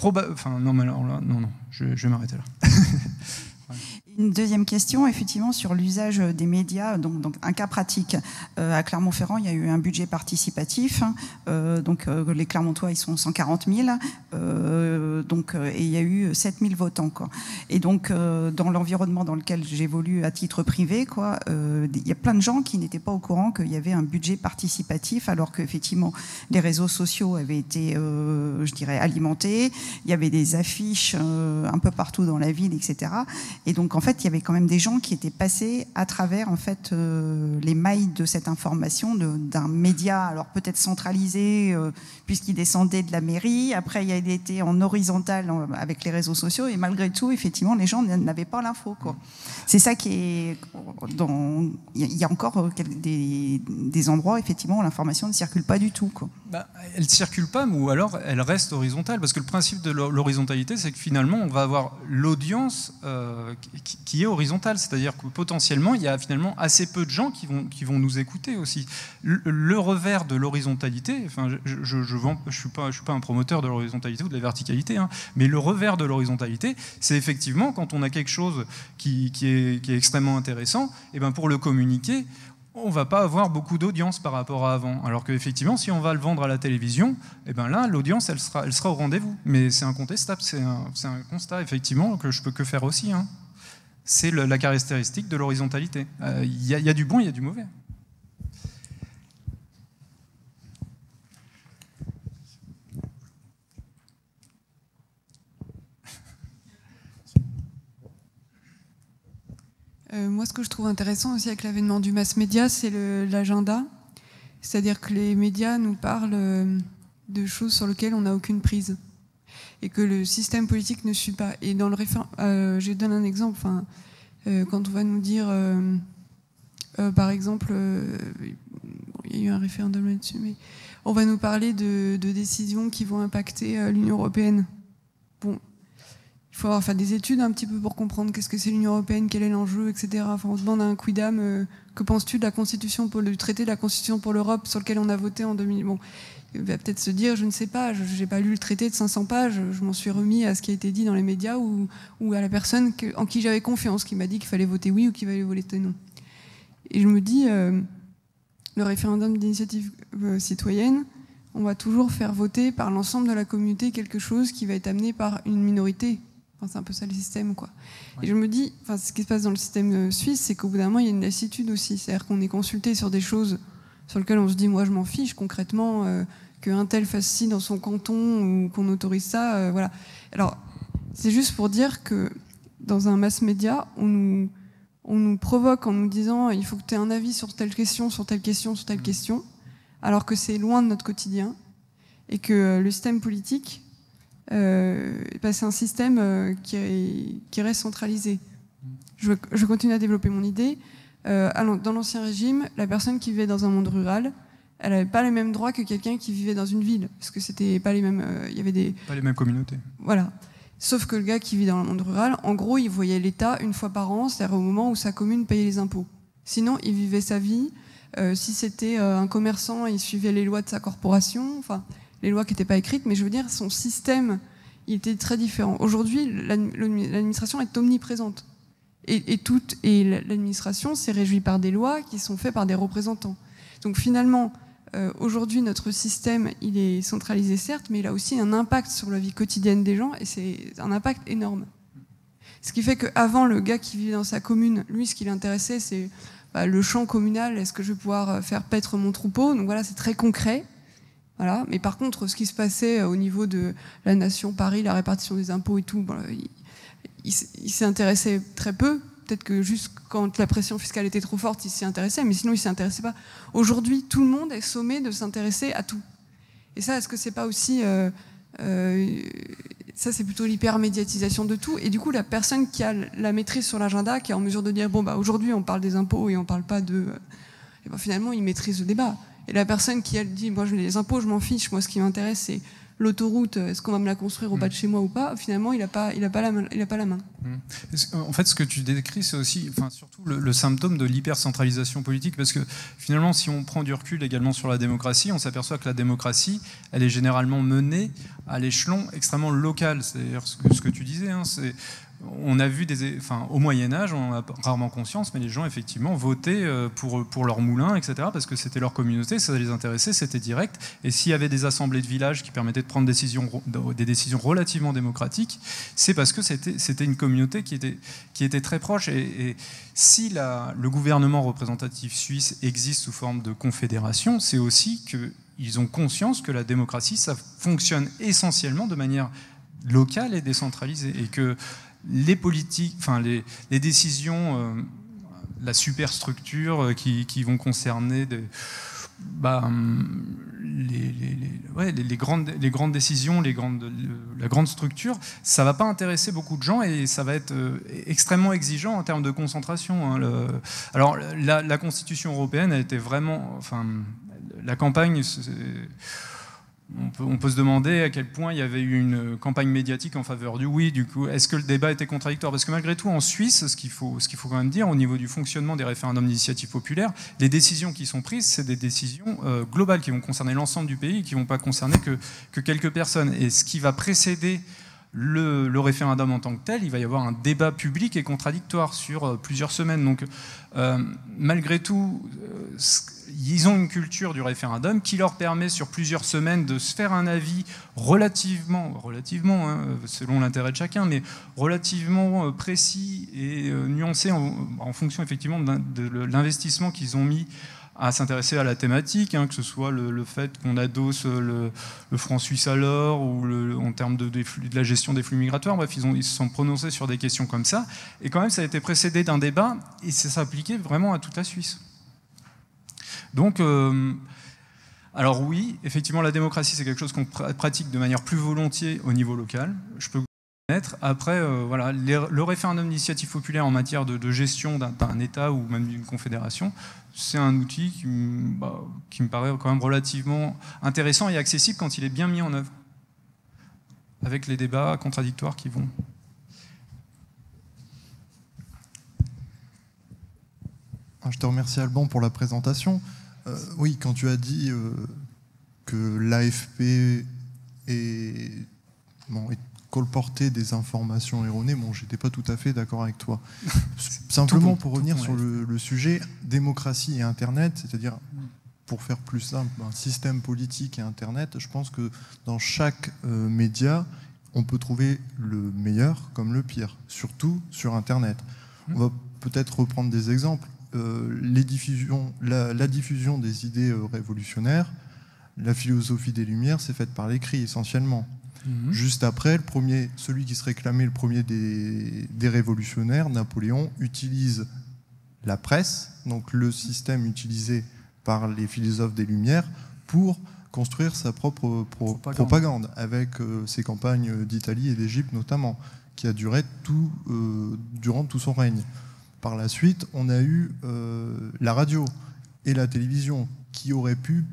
je vais m'arrêter là. Une deuxième question, effectivement, sur l'usage des médias. Donc un cas pratique. À Clermont-Ferrand, il y a eu un budget participatif. Les Clermontois, ils sont 140 000. Et il y a eu 7 000 votants, quoi. Et donc, dans l'environnement dans lequel j'évolue à titre privé, quoi, il y a plein de gens qui n'étaient pas au courant qu'il y avait un budget participatif, alors qu'effectivement, les réseaux sociaux avaient été, je dirais, alimentés. Il y avait des affiches un peu partout dans la ville, etc. Et donc, en fait, il y avait quand même des gens qui étaient passés à travers en fait les mailles de cette information d'un média, alors peut-être centralisé puisqu'il descendait de la mairie. Après, il a été en horizontal avec les réseaux sociaux, et malgré tout, effectivement, les gens n'avaient pas l'info, quoi. C'est ça qui est il y a encore des endroits effectivement où l'information ne circule pas du tout, quoi. Elle ne circule pas, ou alors elle reste horizontale, parce que le principe de l'horizontalité, c'est que finalement, on va avoir l'audience qui est horizontale, c'est-à-dire que potentiellement, il y a finalement assez peu de gens qui vont nous écouter aussi. Le revers de l'horizontalité, enfin, je suis pas un promoteur de l'horizontalité ou de la verticalité, hein, mais le revers de l'horizontalité, c'est effectivement quand on a quelque chose qui est extrêmement intéressant, et ben pour le communiquer, on ne va pas avoir beaucoup d'audience par rapport à avant. Alors qu'effectivement, si on va le vendre à la télévision, et ben là, l'audience, elle sera au rendez-vous. Mais c'est incontestable, c'est un constat, effectivement, que je peux que faire aussi, hein. C'est la caractéristique de l'horizontalité. Il y a du bon, il y a du mauvais. Moi, ce que je trouve intéressant aussi avec l'avènement du mass média, c'est l'agenda. C'est-à-dire que les médias nous parlent de choses sur lesquelles on n'a aucune prise. Et que le système politique ne suit pas. Et dans le je donne un exemple. Enfin, quand on va nous dire, par exemple, il y a eu un référendum là-dessus, mais on va nous parler de décisions qui vont impacter l'Union européenne. Bon, il faut avoir fait des études un petit peu pour comprendre qu'est-ce que c'est l'Union européenne, quel est l'enjeu, etc. Enfin, on se demande à un quidam, que penses-tu de la Constitution du traité de la Constitution pour l'Europe sur lequel on a voté en 2000. Bon, il va peut-être se dire, je ne sais pas, je n'ai pas lu le traité de 500 pages, je m'en suis remis à ce qui a été dit dans les médias ou à la personne en qui j'avais confiance, qui m'a dit qu'il fallait voter oui ou qu'il fallait voter non. Et je me dis, le référendum d'initiative citoyenne, on va toujours faire voter par l'ensemble de la communauté quelque chose qui va être amené par une minorité. Enfin, c'est un peu ça le système, quoi. Ouais. Et je me dis, enfin, ce qui se passe dans le système suisse, c'est qu'au bout d'un moment, il y a une lassitude aussi. C'est-à-dire qu'on est consulté sur des choses sur lesquelles on se dit, moi, je m'en fiche concrètement, qu'un tel fasse ci dans son canton ou qu'on autorise ça, voilà. Alors, c'est juste pour dire que dans un mass média, on nous provoque en nous disant, il faut que tu aies un avis sur telle question, sur telle question, sur telle question, alors que c'est loin de notre quotidien et que le système politique, c'est un système qui reste centralisé. Je continue à développer mon idée. Dans l'Ancien Régime, la personne qui vivait dans un monde rural, elle n'avait pas les mêmes droits que quelqu'un qui vivait dans une ville, parce que c'était pas les mêmes. Il y avait pas les mêmes communautés. Voilà. Sauf que le gars qui vit dans le monde rural, en gros, il voyait l'État une fois par an, c'est-à-dire au moment où sa commune payait les impôts. Sinon, il vivait sa vie. Si c'était un commerçant, il suivait les lois de sa corporation. Enfin, les lois qui n'étaient pas écrites, mais je veux dire, son système, il était très différent. Aujourd'hui, l'administration est omniprésente. Et l'administration s'est régie par des lois qui sont faites par des représentants. Donc finalement, aujourd'hui, notre système, il est centralisé certes, mais il a aussi un impact sur la vie quotidienne des gens, et c'est un impact énorme. Ce qui fait qu'avant, le gars qui vivait dans sa commune, lui, ce qui l'intéressait, c'est le champ communal, est-ce que je vais pouvoir faire paître mon troupeau? Donc voilà, c'est très concret. Voilà. Mais par contre, ce qui se passait au niveau de la nation Paris, la répartition des impôts et tout, il s'y intéressait très peu. Peut-être que juste quand la pression fiscale était trop forte, il s'y intéressait, mais sinon il s'y intéressait pas. Aujourd'hui, tout le monde est sommé de s'intéresser à tout. Et ça, est-ce que c'est pas aussi... ça, c'est plutôt l'hypermédiatisation de tout. Et du coup, la personne qui a la maîtrise sur l'agenda, qui est en mesure de dire, bon, aujourd'hui, on parle des impôts et on parle pas de... Et finalement, il maîtrise le débat. Et la personne qui, elle, dit, moi, les impôts, je m'en fiche. Moi, ce qui m'intéresse, c'est l'autoroute. Est-ce qu'on va me la construire au bas de chez moi ou pas? Finalement, il a pas la main. En fait, ce que tu décris, c'est aussi, enfin, surtout le symptôme de l'hypercentralisation politique, parce que finalement, si on prend du recul également sur la démocratie, on s'aperçoit que la démocratie, elle est généralement menée à l'échelon extrêmement local. C'est-à-dire ce que tu disais, hein, on a vu au Moyen-Âge, on a rarement conscience, mais les gens effectivement votaient pour leur moulin, etc., parce que c'était leur communauté, ça les intéressait, c'était direct. Et s'il y avait des assemblées de village qui permettaient de prendre des décisions relativement démocratiques, c'est parce que c'était une communauté qui était très proche. Et si le gouvernement représentatif suisse existe sous forme de confédération, c'est aussi qu'ils ont conscience que la démocratie, ça fonctionne essentiellement de manière locale et décentralisée, et que les politiques, enfin les décisions, la superstructure qui vont concerner les grandes décisions, la grande structure, ça va pas intéresser beaucoup de gens et ça va être extrêmement exigeant en termes de concentration. Hein. Alors la Constitution européenne a été vraiment, enfin la campagne. On peut se demander à quel point il y avait eu une campagne médiatique en faveur du oui. Du coup, est-ce que le débat était contradictoire? Parce que malgré tout, en Suisse, ce qu'il faut quand même dire, au niveau du fonctionnement des référendums d'initiative populaire, les décisions qui sont prises, c'est des décisions globales qui vont concerner l'ensemble du pays, qui ne vont pas concerner que quelques personnes. Et ce qui va précéder le référendum en tant que tel, il va y avoir un débat public et contradictoire sur plusieurs semaines. Donc, malgré tout, ils ont une culture du référendum qui leur permet sur plusieurs semaines de se faire un avis relativement hein, selon l'intérêt de chacun, mais relativement précis et nuancé en fonction effectivement de l'investissement qu'ils ont mis à s'intéresser à la thématique, hein, que ce soit le fait qu'on adosse le franc suisse à l'or ou en termes de la gestion des flux migratoires. Bref, ils se sont prononcés sur des questions comme ça. Et quand même, ça a été précédé d'un débat et ça s'appliquait vraiment à toute la Suisse. Donc, Alors oui, effectivement, la démocratie, c'est quelque chose qu'on pratique de manière plus volontiers au niveau local. Je peux connaître. Après, voilà, le référendum d'initiative populaire en matière de gestion d'un État ou même d'une confédération, c'est un outil qui me paraît quand même relativement intéressant et accessible quand il est bien mis en œuvre, avec les débats contradictoires qui vont. Je te remercie, Alban, pour la présentation. Oui, quand tu as dit que l'AFP colportait des informations erronées, bon, j'étais pas tout à fait d'accord avec toi. Simplement pour revenir sur le sujet démocratie et Internet, c'est-à-dire, pour faire plus simple, un système politique et Internet, je pense que dans chaque média, on peut trouver le meilleur comme le pire, surtout sur Internet. On va peut-être reprendre des exemples. La diffusion des idées révolutionnaires, la philosophie des Lumières, c'est faite par l'écrit essentiellement. Juste après, celui qui se réclamait le premier des révolutionnaires, Napoléon, utilise la presse, donc le système utilisé par les philosophes des Lumières, pour construire sa propre propagande, avec ses campagnes d'Italie et d'Égypte notamment, qui a duré durant tout son règne. Par la suite, on a eu la radio et la télévision qui auraient pu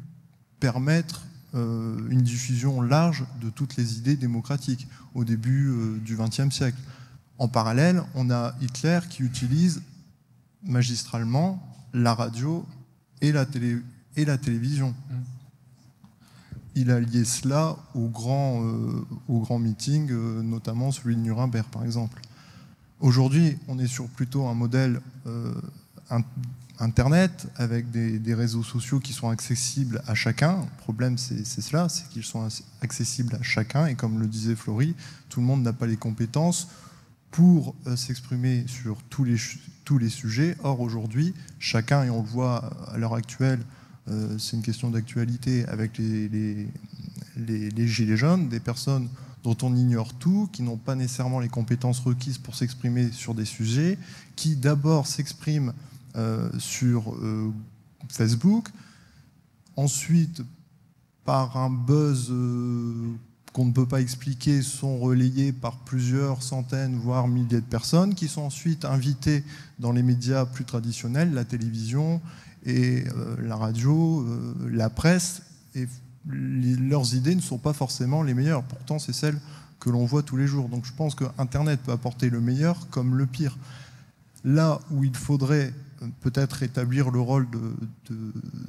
permettre une diffusion large de toutes les idées démocratiques au début du XXe siècle. En parallèle, on a Hitler qui utilise magistralement la radio et la télévision. Il a lié cela au grand meeting, notamment celui de Nuremberg, par exemple. Aujourd'hui, on est sur plutôt un modèle Internet, avec des réseaux sociaux qui sont accessibles à chacun. Le problème, c'est cela, c'est qu'ils sont accessibles à chacun. Et comme le disait Florie, tout le monde n'a pas les compétences pour s'exprimer sur tous les sujets. Or, aujourd'hui, chacun, et on le voit à l'heure actuelle, c'est une question d'actualité avec les gilets jaunes, des personnes dont on ignore tout, qui n'ont pas nécessairement les compétences requises pour s'exprimer sur des sujets, qui d'abord s'expriment sur Facebook, ensuite, par un buzz qu'on ne peut pas expliquer, sont relayés par plusieurs centaines, voire milliers de personnes, qui sont ensuite invitées dans les médias plus traditionnels, la télévision et la radio, la presse, et leurs idées ne sont pas forcément les meilleures. Pourtant, c'est celles que l'on voit tous les jours. Donc je pense que Internet peut apporter le meilleur comme le pire. Là où il faudrait peut-être établir le rôle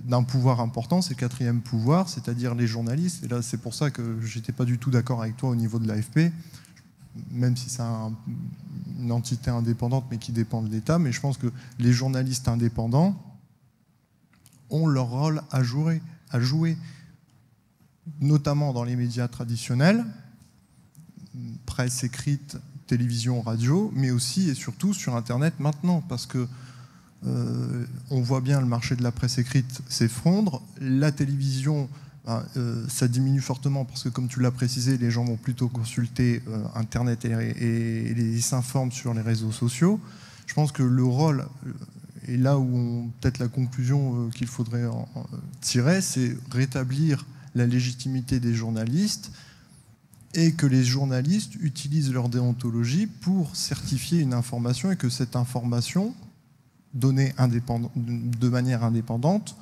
d'un pouvoir important, c'est le quatrième pouvoir, c'est-à-dire les journalistes. Et là, c'est pour ça que je n'étais pas du tout d'accord avec toi au niveau de l'AFP, même si c'est une entité indépendante, mais qui dépend de l'État. Mais je pense que les journalistes indépendants ont leur rôle à jouer, notamment dans les médias traditionnels, presse écrite, télévision, radio, mais aussi et surtout sur Internet maintenant, parce que on voit bien le marché de la presse écrite s'effondre, la télévision, ça diminue fortement parce que, comme tu l'as précisé, les gens vont plutôt consulter Internet et ils s'informent sur les réseaux sociaux. Je pense que le rôle, et là où peut-être la conclusion qu'il faudrait en tirer, c'est rétablir la légitimité des journalistes et que les journalistes utilisent leur déontologie pour certifier une information et que cette information, donnée de manière indépendante,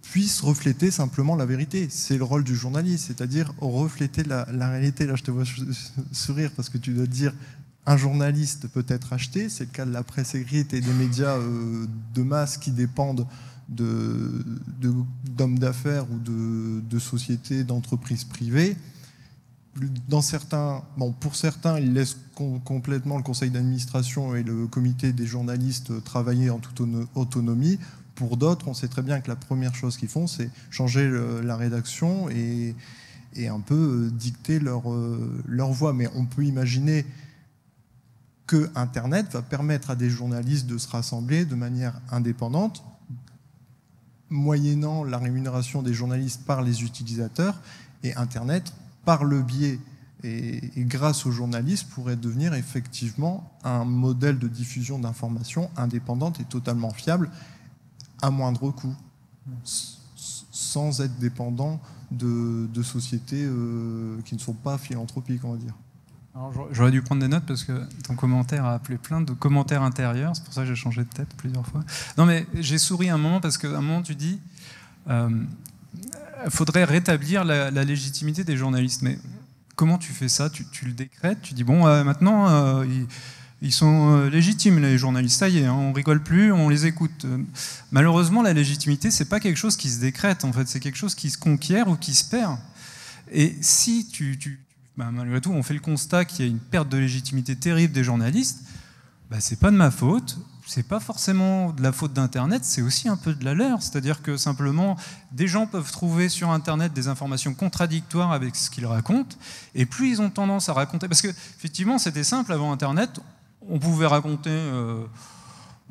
puisse refléter simplement la vérité. C'est le rôle du journaliste, c'est-à-dire refléter la réalité. Là, je te vois sourire parce que tu dois te dire un journaliste peut être acheté. C'est le cas de la presse écrite et des médias de masse qui dépendent d'hommes d'affaires ou de sociétés, d'entreprises privées. Pour certains, ils laissent complètement le conseil d'administration et le comité des journalistes travailler en toute autonomie. Pour d'autres, on sait très bien que la première chose qu'ils font, c'est changer la rédaction et un peu dicter leur voix. Mais on peut imaginer que Internet va permettre à des journalistes de se rassembler de manière indépendante, moyennant la rémunération des journalistes par les utilisateurs, et Internet, par le biais et grâce aux journalistes, pourrait devenir effectivement un modèle de diffusion d'informations indépendante et totalement fiable, à moindre coût, sans être dépendant de sociétés qui ne sont pas philanthropiques, on va dire. J'aurais dû prendre des notes parce que ton commentaire a appelé plein de commentaires intérieurs, c'est pour ça que j'ai changé de tête plusieurs fois. Non mais j'ai souri un moment parce qu'à un moment tu dis faudrait rétablir la légitimité des journalistes. Mais comment tu fais ça? Tu le décrètes, tu dis bon maintenant ils sont légitimes les journalistes, ça y est, hein, on rigole plus, on les écoute. Malheureusement la légitimité c'est pas quelque chose qui se décrète en fait, c'est quelque chose qui se conquiert ou qui se perd. Et si malgré tout, on fait le constat qu'il y a une perte de légitimité terrible des journalistes, c'est pas de ma faute, c'est pas forcément de la faute d'Internet, c'est aussi un peu de la leur. C'est-à-dire que simplement, des gens peuvent trouver sur Internet des informations contradictoires avec ce qu'ils racontent, et plus ils ont tendance à raconter... Parce que, effectivement, c'était simple, avant Internet, on pouvait raconter...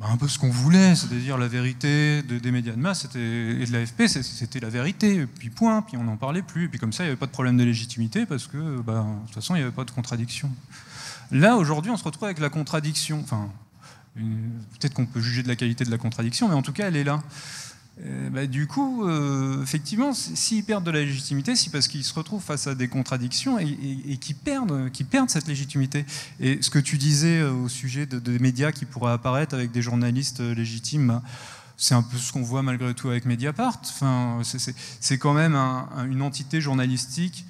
un peu ce qu'on voulait, c'est-à-dire la vérité des médias de masse et de l'AFP, c'était la vérité, et puis point, puis on n'en parlait plus, et puis comme ça il n'y avait pas de problème de légitimité parce que de toute façon il n'y avait pas de contradiction. Là aujourd'hui on se retrouve avec la contradiction, enfin peut-être qu'on peut juger de la qualité de la contradiction, mais en tout cas elle est là. Du coup, effectivement, s'ils perdent de la légitimité, c'est parce qu'ils se retrouvent face à des contradictions et qui perdent cette légitimité. Et ce que tu disais au sujet des médias qui pourraient apparaître avec des journalistes légitimes, c'est un peu ce qu'on voit malgré tout avec Mediapart. Enfin, c'est quand même une entité journalistique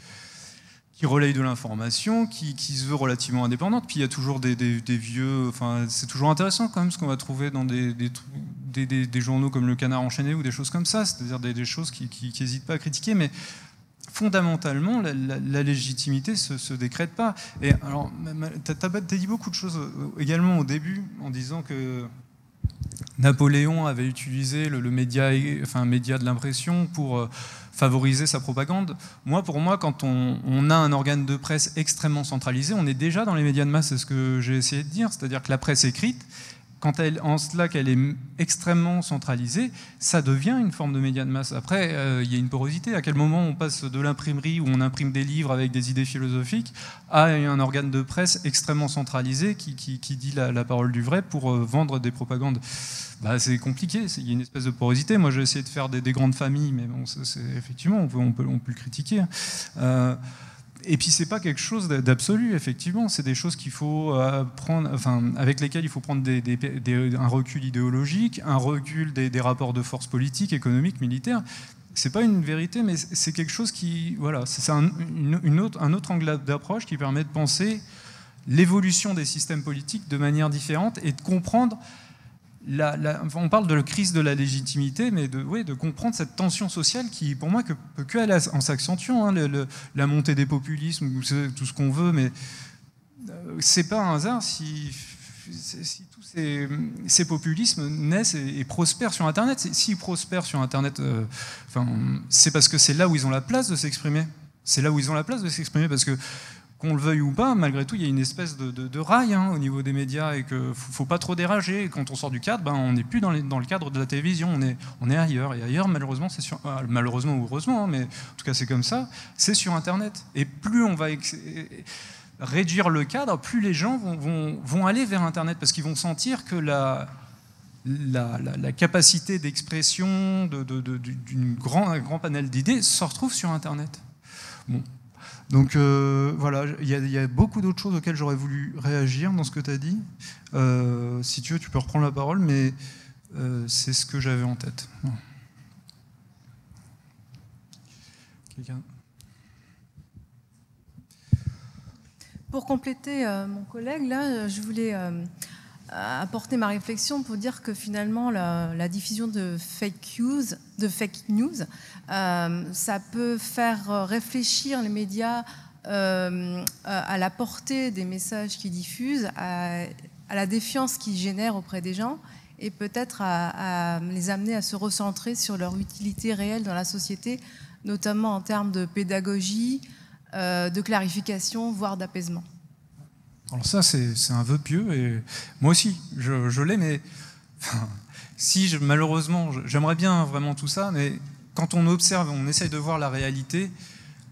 qui relaye de l'information, qui se veut relativement indépendante. Puis il y a toujours des vieux... Enfin, c'est toujours intéressant quand même ce qu'on va trouver dans des journaux comme Le Canard enchaîné ou des choses comme ça, c'est-à-dire des choses qui n'hésitent pas à critiquer, mais fondamentalement, la légitimité se décrète pas. Et alors, tu as dit beaucoup de choses également au début, en disant que Napoléon avait utilisé le média, enfin, un média de l'impression pour favoriser sa propagande. Pour moi, quand on a un organe de presse extrêmement centralisé, on est déjà dans les médias de masse, c'est ce que j'ai essayé de dire, c'est-à-dire que la presse écrite, en cela qu'elle est extrêmement centralisée, ça devient une forme de média de masse. Après, il y a une porosité. À quel moment on passe de l'imprimerie où on imprime des livres avec des idées philosophiques à un organe de presse extrêmement centralisé qui dit la parole du vrai pour vendre des propagandes? C'est compliqué, il y a une espèce de porosité. Moi, j'ai essayé de faire des grandes familles, mais bon, effectivement, on peut le critiquer. Et puis c'est pas quelque chose d'absolu, effectivement. C'est des choses qu'il faut prendre, enfin, avec lesquelles il faut prendre un recul idéologique, un recul des rapports de force politiques, économiques, militaires. C'est pas une vérité, mais c'est quelque chose qui, voilà, c'est un autre angle d'approche qui permet de penser l'évolution des systèmes politiques de manière différente et de comprendre. On parle de la crise de la légitimité, mais de comprendre cette tension sociale qui, pour moi, peut que aller en s'accentuant. Hein, la montée des populismes, tout ce qu'on veut, mais c'est pas un hasard si tous ces populismes naissent et prospèrent sur Internet. S'ils prospèrent sur Internet, c'est parce que c'est là où ils ont la place de s'exprimer. C'est là où ils ont la place de s'exprimer, parce que qu'on le veuille ou pas, malgré tout, il y a une espèce de rail au niveau des médias et qu'il ne faut pas trop dérager. Et quand on sort du cadre, on n'est plus dans le cadre de la télévision, on est ailleurs. Et ailleurs, malheureusement, malheureusement ou heureusement, mais en tout cas c'est comme ça, c'est sur Internet. Et plus on va réduire le cadre, plus les gens vont aller vers Internet, parce qu'ils vont sentir que la capacité d'expression d'un grand panel d'idées se retrouve sur Internet. Bon. Donc voilà, il y a beaucoup d'autres choses auxquelles j'aurais voulu réagir dans ce que tu as dit. Si tu veux, tu peux reprendre la parole, mais c'est ce que j'avais en tête. Quelqu'un ? Pour compléter mon collègue, là, je voulais apporter ma réflexion pour dire que finalement la diffusion de fake news, ça peut faire réfléchir les médias à la portée des messages qu'ils diffusent, à la défiance qu'ils génèrent auprès des gens, et peut-être à les amener à se recentrer sur leur utilité réelle dans la société, notamment en termes de pédagogie, de clarification, voire d'apaisement. Alors ça, c'est un vœu pieux, et moi aussi, je l'ai, mais malheureusement, j'aimerais bien vraiment tout ça, mais quand on observe, on essaye de voir la réalité,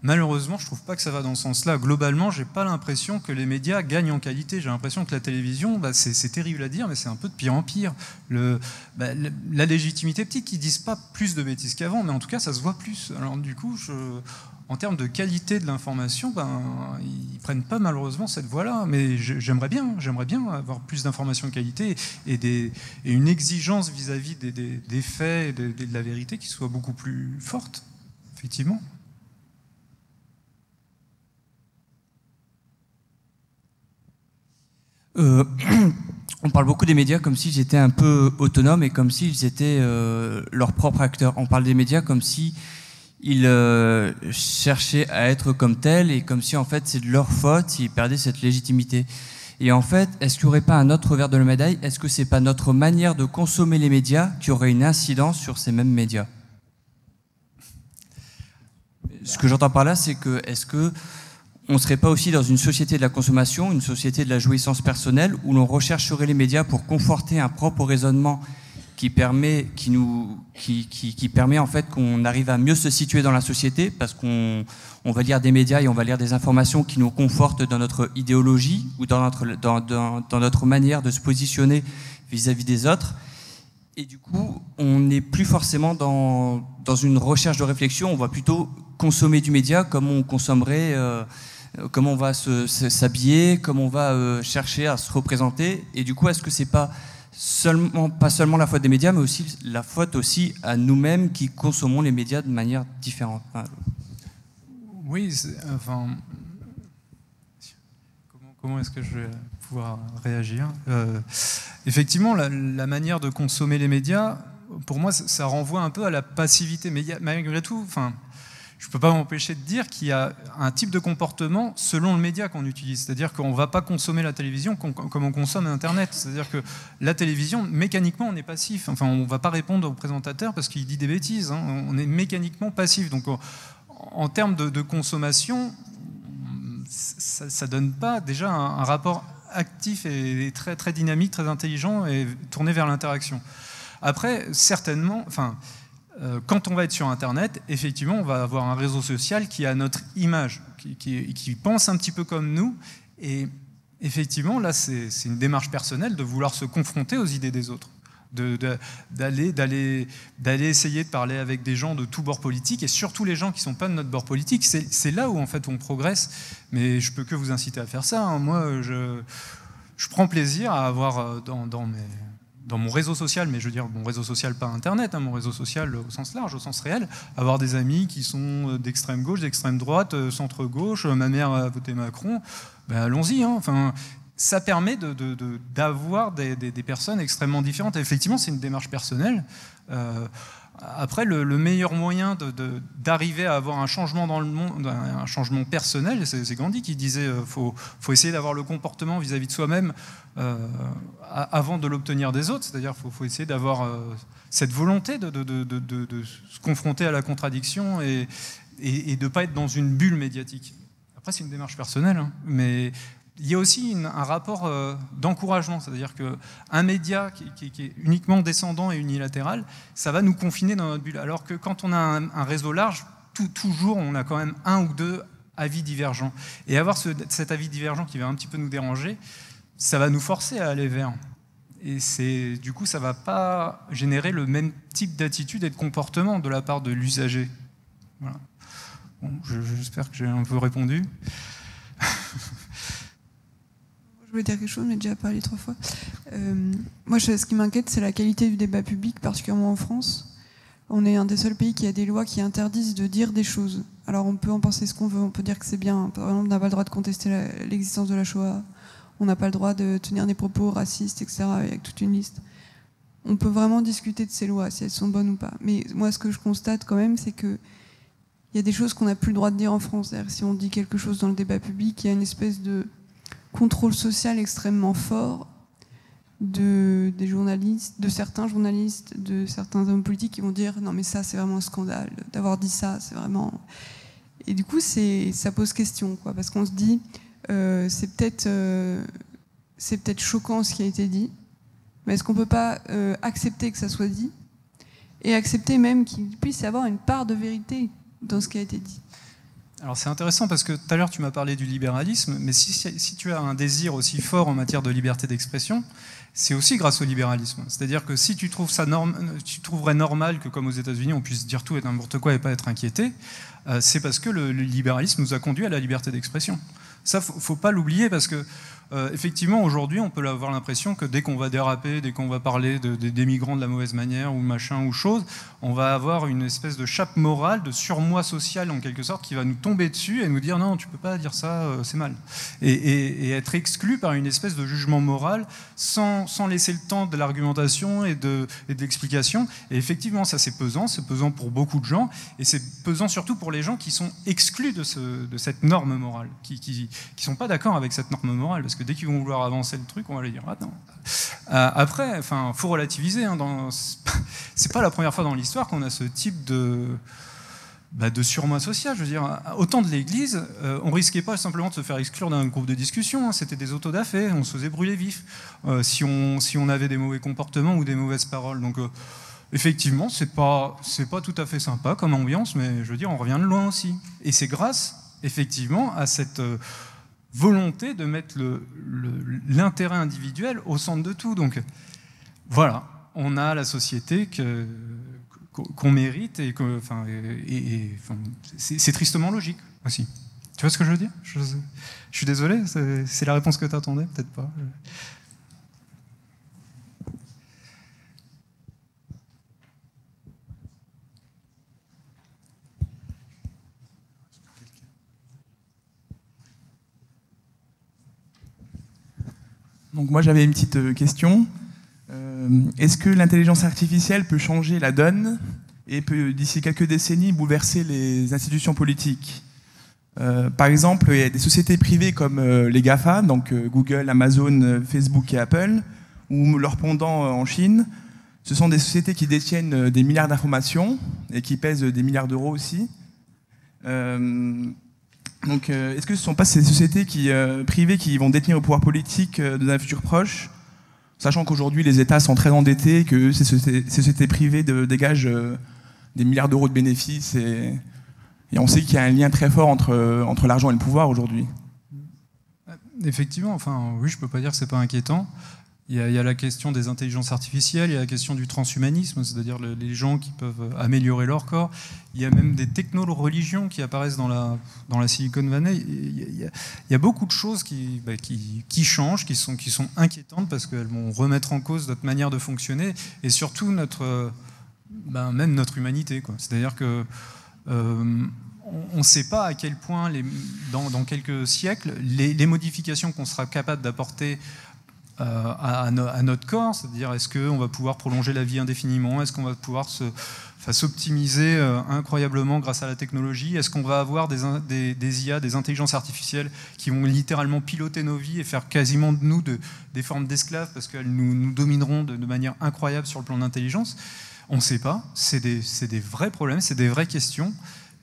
malheureusement, je trouve pas que ça va dans ce sens-là. Globalement, j'ai pas l'impression que les médias gagnent en qualité. J'ai l'impression que la télévision, c'est terrible à dire, mais c'est un peu de pire en pire. La légitimité petite, qui disent pas plus de bêtises qu'avant, mais en tout cas, ça se voit plus. Alors du coup, en termes de qualité de l'information, ils prennent pas malheureusement cette voie-là. Mais j'aimerais bien avoir plus d'informations de qualité et une exigence vis-à-vis des faits et de la vérité qui soit beaucoup plus forte, effectivement. On parle beaucoup des médias comme s'ils étaient un peu autonomes et comme s'ils étaient leurs propres acteurs. On parle des médias comme si ils cherchaient à être comme tels et comme si en fait c'est de leur faute s'ils perdaient cette légitimité. Et en fait, est-ce qu'il n'y aurait pas un autre revers de la médaille? Est-ce que c'est pas notre manière de consommer les médias qui aurait une incidence sur ces mêmes médias? Ce que j'entends par là, c'est que est-ce que on ne serait pas aussi dans une société de la consommation, une société de la jouissance personnelle, où l'on rechercherait les médias pour conforter un propre raisonnement qui permet en fait qu'on arrive à mieux se situer dans la société, parce qu'on va lire des médias et on va lire des informations qui nous confortent dans notre idéologie ou dans notre manière de se positionner vis-à-vis des autres. Et du coup, on n'est plus forcément dans une recherche de réflexion, on va plutôt consommer du média comme on consommerait... comment on va s'habiller, comment on va chercher à se représenter. Et du coup, est-ce que c'est pas seulement la faute des médias, mais aussi la faute aussi à nous-mêmes qui consommons les médias de manière différente? Oui, comment est-ce que je vais pouvoir réagir? Effectivement, la manière de consommer les médias, pour moi, ça renvoie un peu à la passivité. Mais malgré tout, je ne peux pas m'empêcher de dire qu'il y a un type de comportement selon le média qu'on utilise. C'est-à-dire qu'on ne va pas consommer la télévision comme on consomme Internet. C'est-à-dire que la télévision, mécaniquement, on est passif. Enfin, on ne va pas répondre au présentateur parce qu'il dit des bêtises. On est mécaniquement passif. Donc, en termes de consommation, ça ne donne pas déjà un rapport actif et très, très dynamique, très intelligent et tourné vers l'interaction. Après, certainement... quand on va être sur Internet, effectivement, on va avoir un réseau social qui a notre image, qui pense un petit peu comme nous. Et effectivement, là, c'est une démarche personnelle de vouloir se confronter aux idées des autres, d'aller essayer de parler avec des gens de tous bords politiques, et surtout les gens qui ne sont pas de notre bord politique. C'est là où, en fait, on progresse. Mais je ne peux que vous inciter à faire ça. Moi, je prends plaisir à avoir dans mon réseau social, mais je veux dire mon réseau social pas Internet, mon réseau social au sens large, au sens réel, avoir des amis qui sont d'extrême gauche, d'extrême droite, centre-gauche, ma mère a voté Macron, allons-y. Ça permet d'avoir des personnes extrêmement différentes. Et effectivement, c'est une démarche personnelle. Après, le meilleur moyen d'arriver à avoir un changement dans le monde, un changement personnel, c'est Gandhi qui disait faut essayer d'avoir le comportement vis-à-vis de soi-même avant de l'obtenir des autres. C'est-à-dire faut essayer d'avoir cette volonté de se confronter à la contradiction et de ne pas être dans une bulle médiatique. Après, c'est une démarche personnelle, mais il y a aussi un rapport d'encouragement, c'est-à-dire qu'un média qui est uniquement descendant et unilatéral, ça va nous confiner dans notre bulle. Alors que quand on a un réseau large, toujours on a quand même un ou deux avis divergents. Et avoir cet avis divergent qui va un petit peu nous déranger, ça va nous forcer à aller vers. Et du coup, ça ne va pas générer le même type d'attitude et de comportement de la part de l'usager. Voilà. Bon, j'espère que j'ai un peu répondu. Je voulais dire quelque chose, mais j'ai déjà parlé 3 fois. Moi, ce qui m'inquiète, c'est la qualité du débat public, particulièrement en France. On est un des seuls pays qui a des lois qui interdisent de dire des choses. Alors, on peut en penser ce qu'on veut, on peut dire que c'est bien. Par exemple, on n'a pas le droit de contester l'existence de la Shoah, on n'a pas le droit de tenir des propos racistes, etc., avec toute une liste. On peut vraiment discuter de ces lois, si elles sont bonnes ou pas. Mais moi, ce que je constate quand même, c'est qu'il y a des choses qu'on n'a plus le droit de dire en France. C'est-à-dire, si on dit quelque chose dans le débat public, il y a une espèce de contrôle social extrêmement fort des journalistes, de certains journalistes, de certains hommes politiques qui vont dire non mais ça c'est vraiment un scandale d'avoir dit ça, c'est vraiment... Et du coup ça pose question, quoi, parce qu'on se dit c'est peut-être choquant ce qui a été dit, mais est-ce qu'on peut pas accepter que ça soit dit et accepter même qu'il puisse y avoir une part de vérité dans ce qui a été dit? Alors c'est intéressant parce que tout à l'heure tu m'as parlé du libéralisme, mais si tu as un désir aussi fort en matière de liberté d'expression, c'est aussi grâce au libéralisme. C'est-à-dire que si tu trouverais normal que, comme aux États-Unis, on puisse dire tout et n'importe quoi et pas être inquiété, c'est parce que le libéralisme nous a conduit à la liberté d'expression. Ça, faut pas l'oublier parce que effectivement, aujourd'hui, on peut avoir l'impression que dès qu'on va déraper, dès qu'on va parler des migrants de la mauvaise manière ou machin ou chose, on va avoir une espèce de chape morale, de surmoi social en quelque sorte, qui va nous tomber dessus et nous dire non, tu peux pas dire ça, c'est mal. Et être exclu par une espèce de jugement moral sans laisser le temps de l'argumentation et de l'explication. Et effectivement, ça c'est pesant pour beaucoup de gens, et c'est pesant surtout pour les gens qui sont exclus de cette norme morale, qui sont pas d'accord avec cette norme morale, parce que dès qu'ils vont vouloir avancer le truc, on va leur dire attends. Après, enfin, faut relativiser. Hein, c'est pas la première fois dans l'histoire qu'on a ce type de surmoi social. Je veux dire, au temps de l'Église, on risquait pas simplement de se faire exclure d'un groupe de discussion. Hein, c'était des autodafés, on se faisait brûler vif si on avait des mauvais comportements ou des mauvaises paroles. Donc effectivement, c'est pas tout à fait sympa comme ambiance, mais je veux dire, on revient de loin aussi. Et c'est grâce, effectivement, à cette volonté de mettre l'intérêt individuel au centre de tout. Donc voilà, on a la société qu'on mérite et c'est tristement logique aussi. Tu vois ce que je veux dire ? Je suis désolé, c'est la réponse que tu attendais, peut-être pas. Donc moi j'avais une petite question. Est-ce que l'intelligence artificielle peut changer la donne et peut d'ici quelques décennies bouleverser les institutions politiques ? Par exemple, il y a des sociétés privées comme les GAFA, donc Google, Amazon, Facebook et Apple, ou leur pendant en Chine. Ce sont des sociétés qui détiennent des milliards d'informations et qui pèsent des milliards d'euros aussi. Donc, est-ce que ce ne sont pas ces sociétés privées qui vont détenir le pouvoir politique dans un futur proche, sachant qu'aujourd'hui les États sont très endettés, que ces sociétés privées dégagent des milliards d'euros de bénéfices et on sait qu'il y a un lien très fort entre l'argent et le pouvoir aujourd'hui. Effectivement, enfin, oui, je ne peux pas dire que ce n'est pas inquiétant. Il y a la question des intelligences artificielles, il y a la question du transhumanisme, c'est-à-dire les gens qui peuvent améliorer leur corps. Il y a même des techno-religions qui apparaissent dans la Silicon Valley. Il y a beaucoup de choses qui changent, qui sont inquiétantes parce qu'elles vont remettre en cause notre manière de fonctionner et surtout même notre humanité, quoi. C'est-à-dire que on ne sait pas à quel point, dans quelques siècles, les modifications qu'on sera capable d'apporter à notre corps, c'est-à-dire est-ce qu'on va pouvoir prolonger la vie indéfiniment, est-ce qu'on va pouvoir s'optimiser incroyablement grâce à la technologie, est-ce qu'on va avoir des IA, des intelligences artificielles qui vont littéralement piloter nos vies et faire quasiment de nous des formes d'esclaves parce qu'elles nous domineront de manière incroyable sur le plan d'intelligence. On ne sait pas, c'est des vrais problèmes, c'est des vraies questions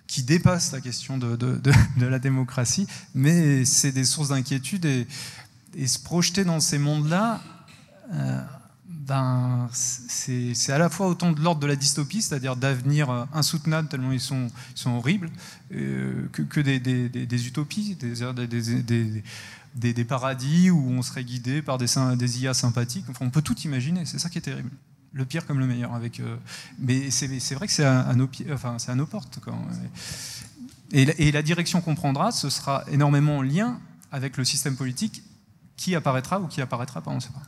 qui dépassent la question de la démocratie, mais c'est des sources d'inquiétude et se projeter dans ces mondes-là, c'est à la fois autant de l'ordre de la dystopie, c'est-à-dire d'avenir insoutenables tellement ils sont horribles, que des utopies, des paradis où on serait guidé par des IA sympathiques. Enfin, on peut tout imaginer, c'est ça qui est terrible. Le pire comme le meilleur. Mais c'est vrai que c'est à nos portes. Quoi. Et la direction qu'on prendra, ce sera énormément en lien avec le système politique qui apparaîtra ou qui apparaîtra pas, on ne sait pas.